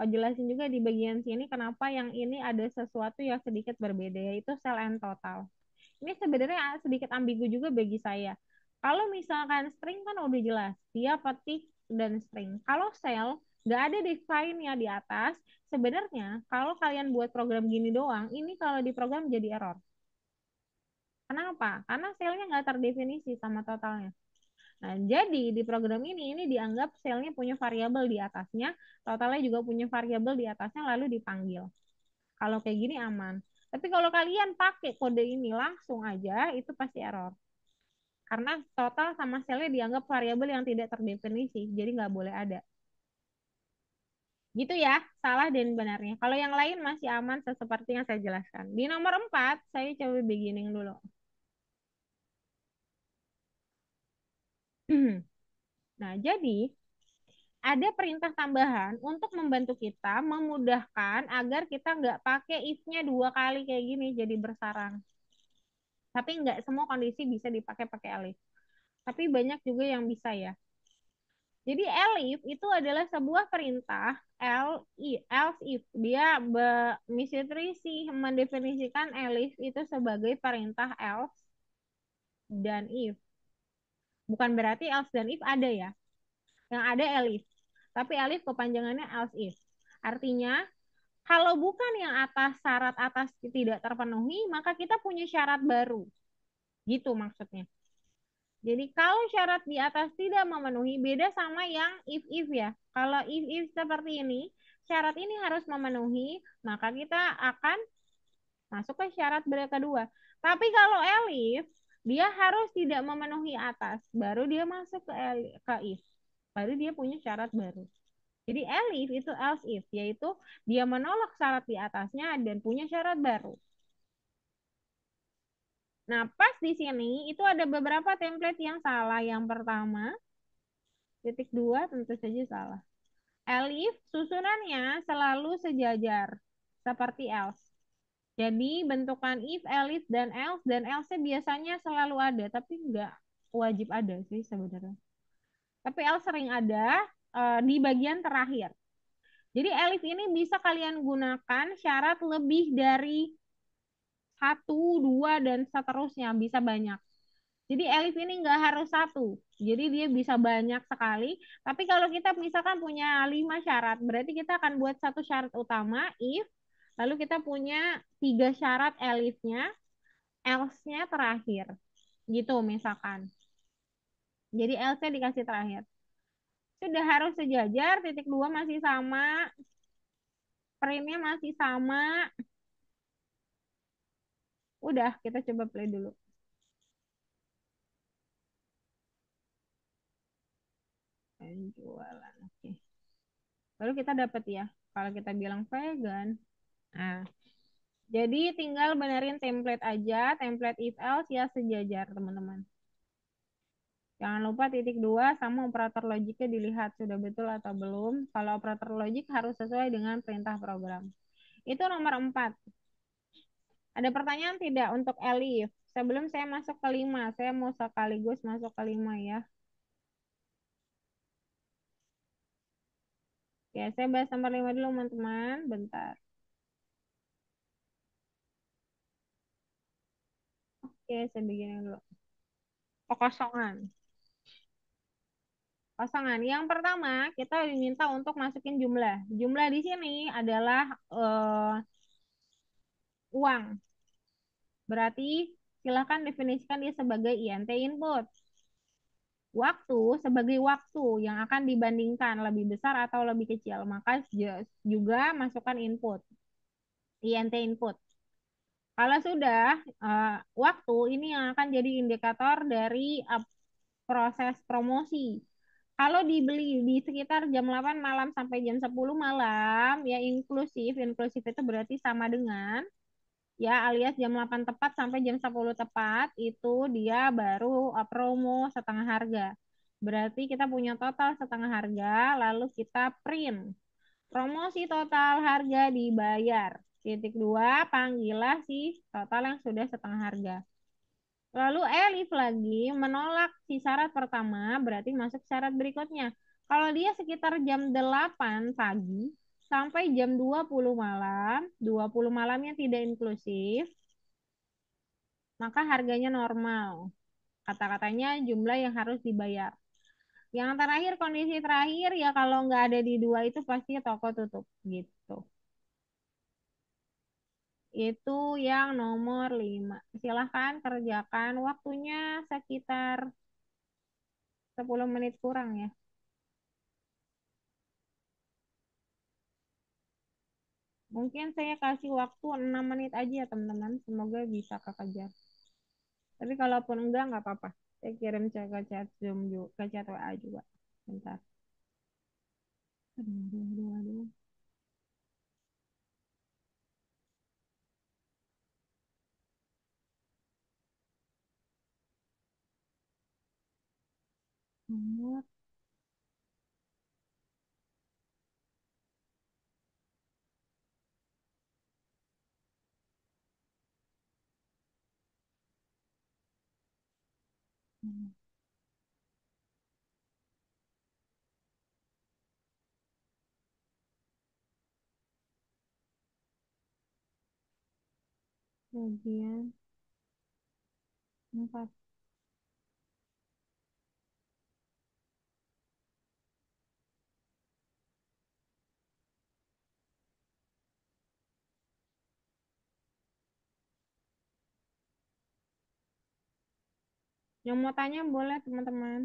S1: jelasin juga di bagian sini kenapa yang ini ada sesuatu yang sedikit berbeda, yaitu cell and total. Ini sebenarnya sedikit ambigu juga bagi saya. Kalau misalkan string kan udah jelas, dia petik dan string. Kalau cell, nggak ada define-nya di atas. Sebenarnya, kalau kalian buat program gini doang, ini kalau di program jadi error. Kenapa? Karena cell-nya nggak terdefinisi sama totalnya. Nah, jadi di program ini dianggap selnya punya variabel di atasnya, totalnya juga punya variabel di atasnya, lalu dipanggil. Kalau kayak gini aman. Tapi kalau kalian pakai kode ini langsung aja, itu pasti error. Karena total sama selnya dianggap variabel yang tidak terdefinisi, jadi nggak boleh ada. Gitu ya, salah dan benarnya. Kalau yang lain masih aman seperti yang saya jelaskan. Di nomor 4, saya coba beginning dulu. Nah, jadi ada perintah tambahan untuk membantu kita memudahkan agar kita nggak pakai if-nya 2 kali kayak gini jadi bersarang. Tapi nggak semua kondisi bisa dipakai pakai elif. Tapi banyak juga yang bisa ya. Jadi elif itu adalah sebuah perintah else if. Dia Misitri sih mendefinisikan elif itu sebagai perintah else dan if. Bukan berarti else dan if ada ya. Yang ada elif. Tapi elif kepanjangannya else if. Artinya Kalau bukan yang atas syarat atas tidak terpenuhi, maka kita punya syarat baru. Gitu maksudnya. Jadi kalau syarat di atas tidak memenuhi, beda sama yang if ya. Kalau if seperti ini, syarat ini harus memenuhi, maka kita akan masuk ke syarat kedua. Tapi kalau elif, dia harus tidak memenuhi atas, baru dia masuk ke if. Baru dia punya syarat baru. Jadi elif itu else if, yaitu dia menolak syarat di atasnya dan punya syarat baru. Nah, pas di sini itu ada beberapa template yang salah. Yang pertama, titik dua tentu saja salah. Elif susunannya selalu sejajar, seperti else. Jadi bentukan if, elif, dan else biasanya selalu ada, tapi nggak wajib ada sih sebenarnya. Tapi else sering ada di bagian terakhir. Jadi elif ini bisa kalian gunakan syarat lebih dari satu, dua, dan seterusnya, bisa banyak. Jadi elif ini nggak harus satu, jadi dia bisa banyak sekali. Tapi kalau kita misalkan punya 5 syarat, berarti kita akan buat satu syarat utama, if, lalu kita punya 3 syarat elifnya, else-nya terakhir. Gitu misalkan. Jadi else-nya dikasih terakhir. Sudah harus sejajar, titik dua masih sama, print-nya masih sama. Udah, kita coba play dulu. Penjualan, oke. Baru kita dapat ya, kalau kita bilang vegan. Nah, jadi tinggal benerin template aja, template if else ya sejajar teman-teman. Jangan lupa titik dua sama operator logiknya dilihat sudah betul atau belum. Kalau operator logik harus sesuai dengan perintah program. Itu nomor 4. Ada pertanyaan tidak untuk Elif? Sebelum saya masuk ke 5, saya mau sekaligus masuk ke 5 ya. Oke, saya bahas nomor 5 dulu teman-teman. Bentar. Oke, saya begini dulu. Kekosongan. Pasangan. Yang pertama, kita diminta untuk masukin jumlah. Jumlah di sini adalah uang. Berarti silakan definisikan dia sebagai INT input. Waktu sebagai waktu yang akan dibandingkan lebih besar atau lebih kecil. Maka juga masukkan input. INT input. Kalau sudah waktu ini yang akan jadi indikator dari proses promosi. Kalau dibeli di sekitar jam 8 malam sampai jam 10 malam, ya inklusif. Inklusif itu berarti sama dengan, ya alias jam 8 tepat sampai jam 10 tepat, itu dia baru promo setengah harga. Berarti kita punya total setengah harga, lalu kita print. Promosi total harga dibayar. Titik dua, panggillah si total yang sudah setengah harga. Lalu Elif lagi menolak si syarat pertama, berarti masuk syarat berikutnya. Kalau dia sekitar jam 8 pagi sampai jam 20 malam, 20 malamnya tidak inklusif, maka harganya normal. Kata-katanya jumlah yang harus dibayar. Yang terakhir, kondisi terakhir, ya kalau nggak ada di dua itu pasti toko tutup gitu. Itu yang nomor 5. Silahkan kerjakan, waktunya sekitar 10 menit kurang ya. Mungkin saya kasih waktu 6 menit aja ya teman-teman. Semoga bisa kekejar. Tapi kalaupun enggak, nggak apa-apa. Saya kirim ke chat Zoom juga, ke chat WA juga. Bentar. Aduh, aduh, aduh, aduh. Nomor bagian 4. Yang mau tanya boleh teman-teman.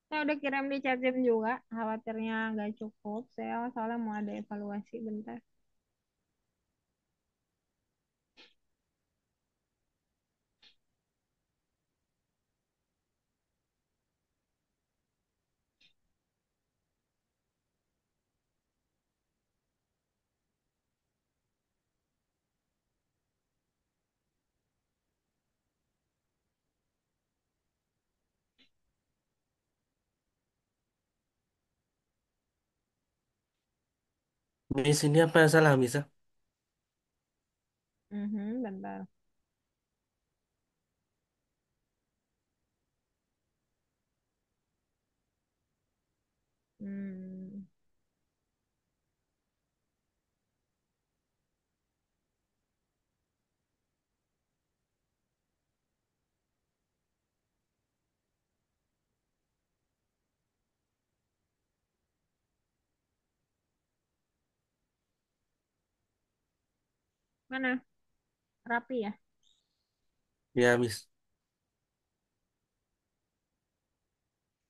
S1: Saya udah kirim di chat room juga. Khawatirnya nggak cukup. Saya soalnya mau ada evaluasi bentar.
S2: Miss, ini apa yang salah, Miss?
S1: Bentar. Hmm, mana? Rapi ya?
S2: Ya, Miss.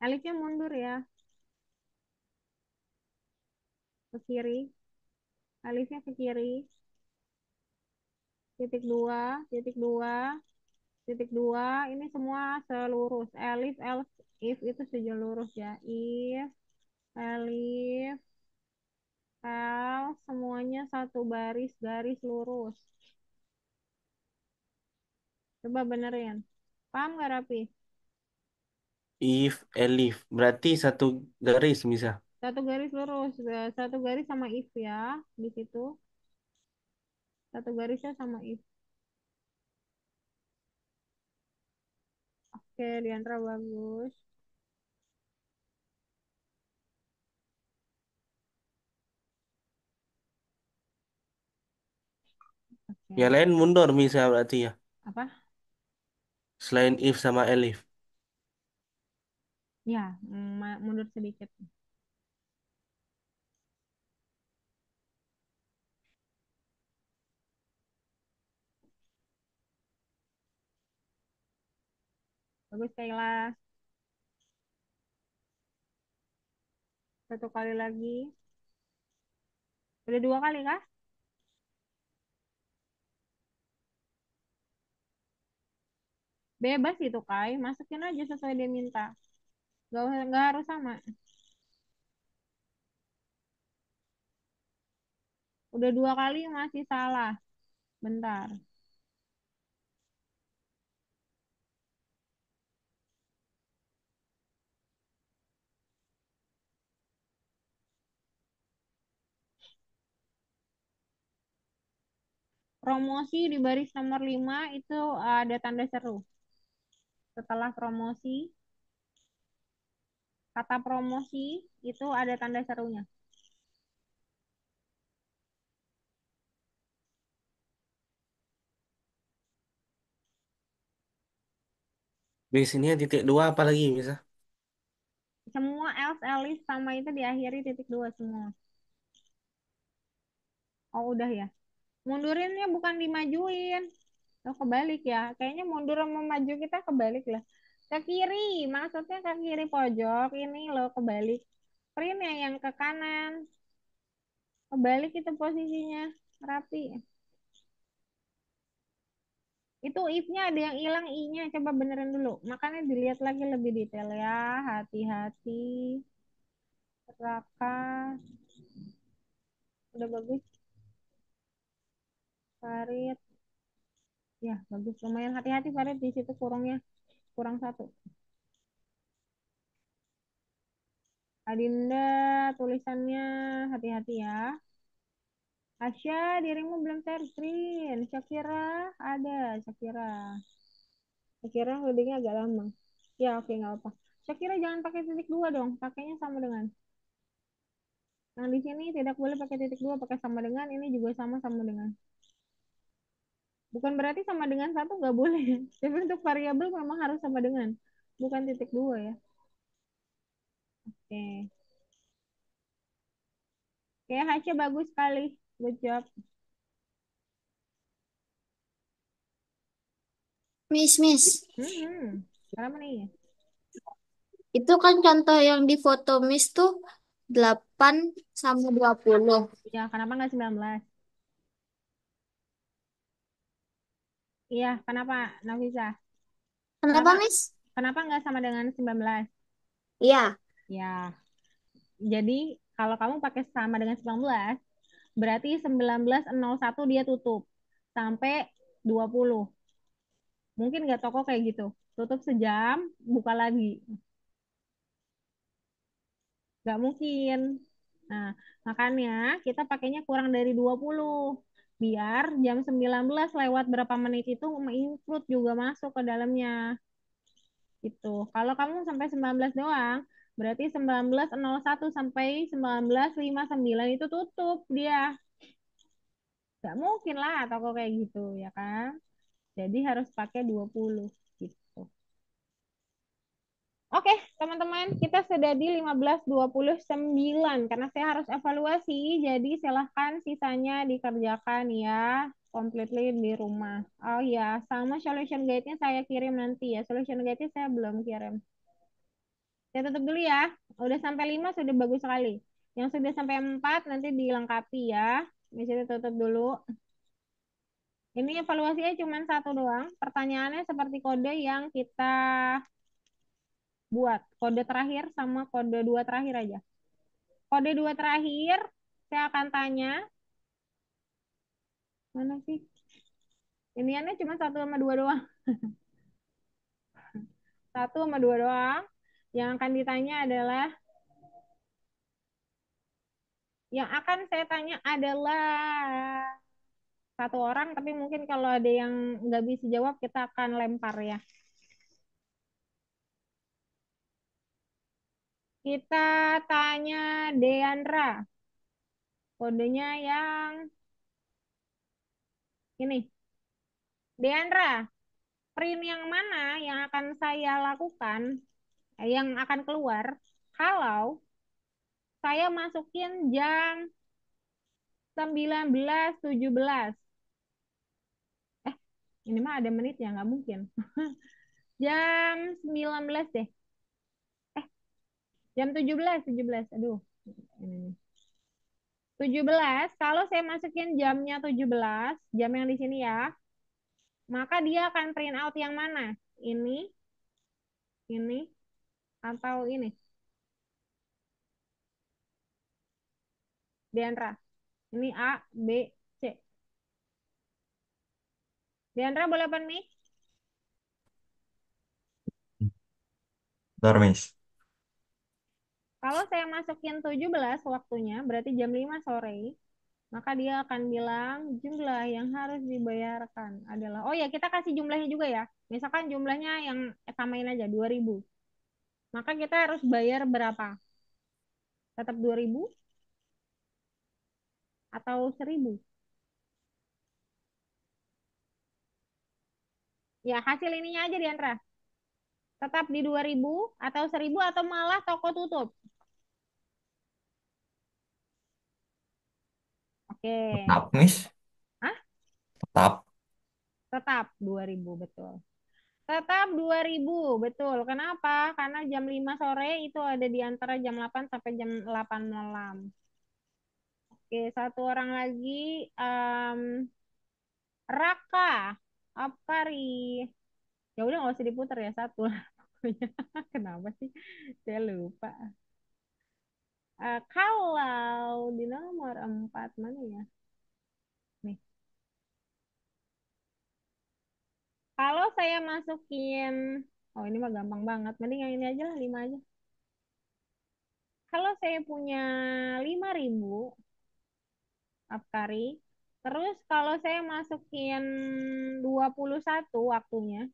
S1: Alifnya mundur ya, ke kiri. Alifnya ke kiri. Titik dua, titik dua, titik dua. Ini semua selurus. Alif, else, if itu sejelurus ya. If, alif, else, semuanya satu baris, garis lurus. Coba benerin. Paham gak Rapi?
S2: If, elif. Berarti satu garis, Miss.
S1: Satu garis lurus, satu garis sama if ya di situ. Satu garisnya sama if. Oke, Diantra bagus.
S2: Yang
S1: Oke.
S2: lain mundur, Miss, berarti ya.
S1: Apa?
S2: Selain if sama elif.
S1: Ya, mundur sedikit. Bagus Kayla. Satu kali lagi. Udah dua kali kah? Bebas itu Kai. Masukin aja sesuai dia minta. Gak harus sama. Udah dua kali masih salah. Bentar. Promosi di baris nomor 5 itu ada tanda seru. Setelah promosi, kata promosi itu ada tanda serunya.
S2: Miss, ini yang titik dua apa lagi, Miss?
S1: Semua else, Alice sama itu diakhiri titik dua semua. Oh udah ya. Mundurinnya bukan dimajuin. Oh, kebalik ya. Kayaknya mundur sama maju kita kebalik lah. Ke kiri, maksudnya ke kiri pojok. Ini loh kebalik. Printnya yang ke kanan. Kebalik itu posisinya. Rapi. Itu if-nya ada yang hilang i-nya. Coba benerin dulu. Makanya dilihat lagi lebih detail ya. Hati-hati. Raka. Udah bagus. Farid. Ya, bagus. Lumayan hati-hati Farid. Di situ kurangnya. Kurang satu. Adinda, tulisannya hati-hati ya. Asya, dirimu belum share screen. Shakira, ada. Shakira. Shakira loadingnya agak lama. Ya, oke, nggak apa. Shakira jangan pakai titik dua dong. Pakainya sama dengan. Yang di sini tidak boleh pakai titik dua, pakai sama dengan. Ini juga sama-sama dengan. Bukan berarti sama dengan satu nggak boleh. Tapi untuk variabel memang harus sama dengan. Bukan titik dua ya. Oke. Oke, Hacia bagus sekali. Good job.
S4: Miss.
S1: Hmm, kenapa nih?
S4: Itu kan contoh yang di foto Miss tuh 8 sama 20.
S1: Ya, kenapa nggak 19? Iya, kenapa, Nafisa? Kenapa
S4: Kenapa Miss?
S1: kenapa nggak sama dengan 19?
S4: Iya.
S1: Ya, jadi kalau kamu pakai sama dengan 19, berarti 19.01 dia tutup sampai 20. Mungkin nggak toko kayak gitu. Tutup sejam, buka lagi. Nggak mungkin. Nah, makanya kita pakainya kurang dari 20. Biar jam 19 lewat berapa menit itu include juga masuk ke dalamnya. Gitu. Kalau kamu sampai 19 doang, berarti 19.01 sampai 19.59 itu tutup dia. Nggak mungkin lah toko kayak gitu, ya kan? Jadi harus pakai 20 gitu. Oke, teman-teman, kita sudah di 15.29 karena saya harus evaluasi, jadi silahkan sisanya dikerjakan ya, completely di rumah. Oh ya, sama solution guide-nya saya kirim nanti ya. Solution guide-nya saya belum kirim. Saya tutup dulu ya. Udah sampai 5 sudah bagus sekali. Yang sudah sampai 4 nanti dilengkapi ya. Di situ tutup dulu. Ini evaluasinya cuma satu doang. Pertanyaannya seperti kode yang kita buat. Kode terakhir sama kode dua terakhir aja. Kode dua terakhir, saya akan tanya. Mana sih? Iniannya cuma satu sama dua doang. Satu sama dua doang. Yang akan ditanya adalah, yang akan saya tanya adalah satu orang, tapi mungkin kalau ada yang nggak bisa jawab, kita akan lempar ya. Kita tanya Deandra. Kodenya yang ini. Deandra, print yang mana yang akan saya lakukan, yang akan keluar, kalau saya masukin jam 19.17. Eh, ini mah ada menitnya, nggak mungkin. Jam 19 deh. Eh, jam 17, 17. Aduh, ini nih. 17, kalau saya masukin jamnya 17, jam yang di sini ya, maka dia akan print out yang mana? Ini, atau ini? Diandra. Ini A, B, C. Diandra boleh apa nih?
S5: Bentar, Miss.
S1: Kalau saya masukin 17 waktunya, berarti jam 5 sore, maka dia akan bilang jumlah yang harus dibayarkan adalah, oh ya kita kasih jumlahnya juga ya. Misalkan jumlahnya yang samain aja 2.000. Maka kita harus bayar berapa? Tetap 2.000 atau 1.000? Ya hasil ininya aja Diandra. Tetap di 2.000 atau 1.000 atau malah toko tutup. Oke.
S5: Tetap, Miss.
S1: Hah?
S5: Tetap.
S1: Tetap 2.000 betul. Tetap 2.000 betul. Kenapa? Karena jam 5 sore itu ada di antara jam 8 sampai jam 8 malam. Oke, satu orang lagi. Raka. Apkari. Ya udah nggak usah diputar ya, satu lah pokoknya. Kenapa sih? Saya lupa. Kalau di nomor 4 mana ya? Nih. Kalau saya masukin, oh ini mah gampang banget. Mending yang ini aja lah, 5 aja. Kalau saya punya 5.000 Afkari, terus kalau saya masukin 21 waktunya,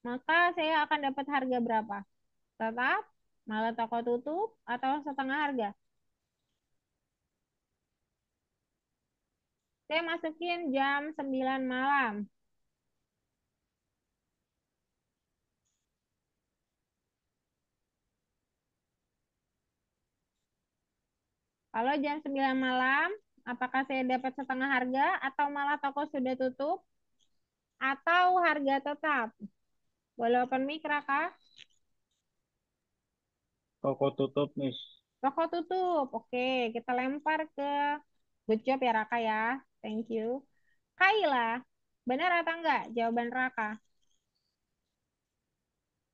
S1: maka saya akan dapat harga berapa? Tetap, malah toko tutup, atau setengah harga? Saya masukin jam 9 malam. Kalau jam 9 malam, apakah saya dapat setengah harga atau malah toko sudah tutup atau harga tetap? Boleh open mic, Raka?
S6: Toko tutup, Miss.
S1: Toko tutup. Oke, kita lempar ke good job ya Raka ya. Thank you. Kaila, benar atau enggak jawaban Raka?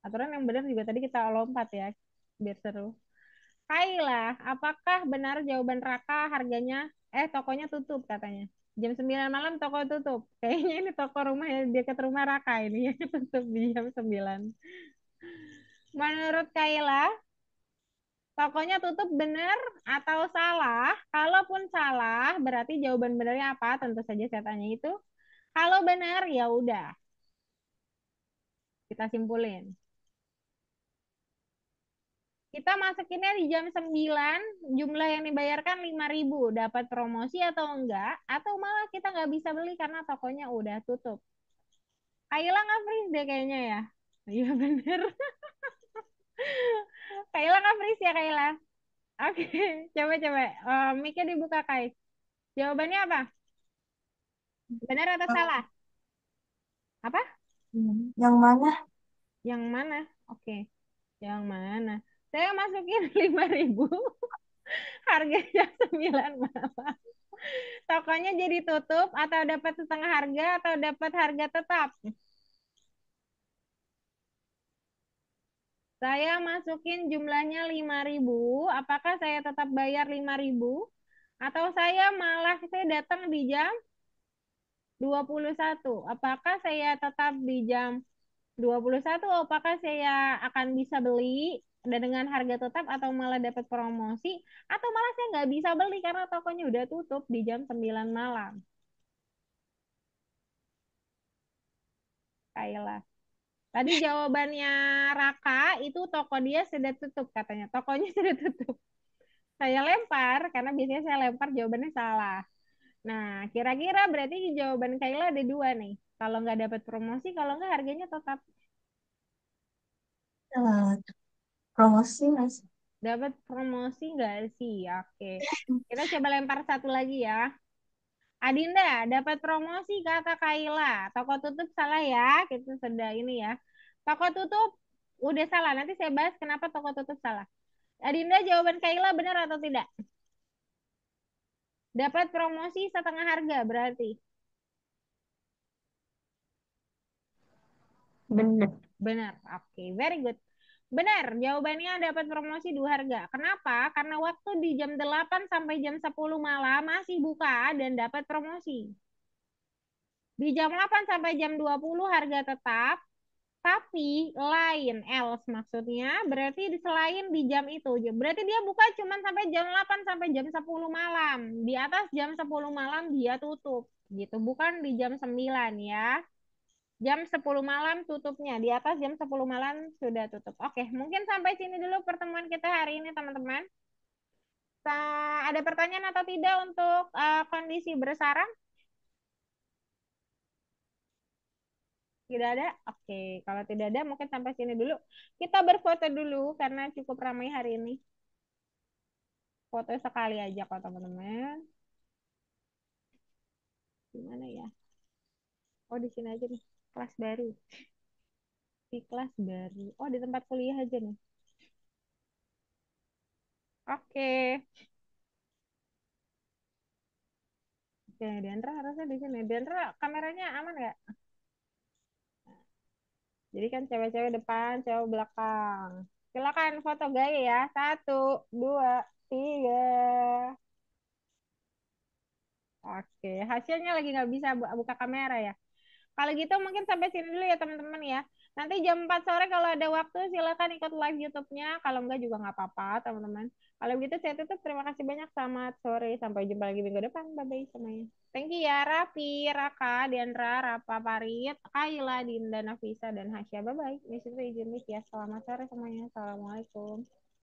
S1: Aturan yang benar juga tadi kita lompat ya, biar seru. Kaila, apakah benar jawaban Raka harganya, tokonya tutup katanya. Jam 9 malam toko tutup. Kayaknya ini toko rumah ya, dekat rumah Raka ini ya, tutup di jam 9. Menurut Kaila, tokonya tutup benar atau salah? Kalaupun salah, berarti jawaban benernya apa? Tentu saja saya tanya itu. Kalau benar, ya udah. Kita simpulin. Kita masukinnya di jam 9, jumlah yang dibayarkan 5.000. Dapat promosi atau enggak? Atau malah kita nggak bisa beli karena tokonya udah tutup. Kayla nggak freeze deh kayaknya ya. Iya bener. Kayla nggak freeze ya Kayla. Oke, coba-coba. Mic-nya dibuka Kai. Jawabannya apa? Benar atau salah? Apa?
S3: Yang mana?
S1: Yang mana? Oke, yang mana? Saya masukin 5.000. Harganya 9 malam. Tokonya jadi tutup atau dapat setengah harga atau dapat harga tetap? Saya masukin jumlahnya 5.000. Apakah saya tetap bayar 5.000? Atau saya datang di jam 21? Apakah saya tetap di jam 21? Apakah saya akan bisa beli dan dengan harga tetap atau malah dapat promosi? Atau malah saya nggak bisa beli karena tokonya udah tutup di jam 9 malam? Kayla. Tadi jawabannya Raka itu toko dia sudah tutup katanya. Tokonya sudah tutup. Saya lempar karena biasanya saya lempar jawabannya salah. Nah, kira-kira berarti jawaban Kayla ada dua nih. Kalau nggak dapat promosi, kalau nggak harganya tetap.
S3: Eh, promosi nggak sih?
S1: Dapat promosi nggak sih? Oke. Kita coba lempar satu lagi ya. Adinda, dapat promosi kata Kayla. Toko tutup salah ya. Kita sudah ini ya. Toko tutup udah salah. Nanti saya bahas kenapa toko tutup salah. Adinda, jawaban Kayla benar atau tidak? Dapat promosi setengah harga berarti.
S3: Bener.
S1: Benar. Oke, very good. Benar, jawabannya dapat promosi 2 harga. Kenapa? Karena waktu di jam 8 sampai jam 10 malam masih buka dan dapat promosi. Di jam 8 sampai jam 20 harga tetap, tapi lain, else maksudnya, berarti selain di jam itu. Berarti dia buka cuma sampai jam 8 sampai jam 10 malam. Di atas jam 10 malam dia tutup. Gitu, bukan di jam 9 ya. Jam 10 malam tutupnya. Di atas jam 10 malam sudah tutup. Oke, mungkin sampai sini dulu pertemuan kita hari ini, teman-teman. Ada pertanyaan atau tidak untuk kondisi bersarang? Tidak ada? Oke, kalau tidak ada mungkin sampai sini dulu. Kita berfoto dulu karena cukup ramai hari ini. Foto sekali aja kok, teman-teman. Gimana ya? Oh, di sini aja nih. Kelas baru. Di kelas baru. Oh, di tempat kuliah aja nih. Oke. Oke, Dendra harusnya di sini. Dendra, kameranya aman nggak? Jadi kan cewek-cewek depan, cewek belakang. Silakan foto gaya ya. 1, 2, 3. Oke, hasilnya lagi nggak bisa buka kamera ya. Kalau gitu mungkin sampai sini dulu ya teman-teman ya. Nanti jam 4 sore kalau ada waktu silakan ikut live YouTube-nya. Kalau enggak juga nggak apa-apa teman-teman. Kalau gitu saya tutup. Terima kasih banyak. Selamat sore. Sampai jumpa lagi minggu depan. Bye-bye semuanya. Thank you ya Raffi, Raka, Diandra, Rafa, Parit, Kaila, Dinda, Nafisa, dan Hasya. Bye-bye. Di situ izin miss ya. Selamat sore semuanya. Assalamualaikum.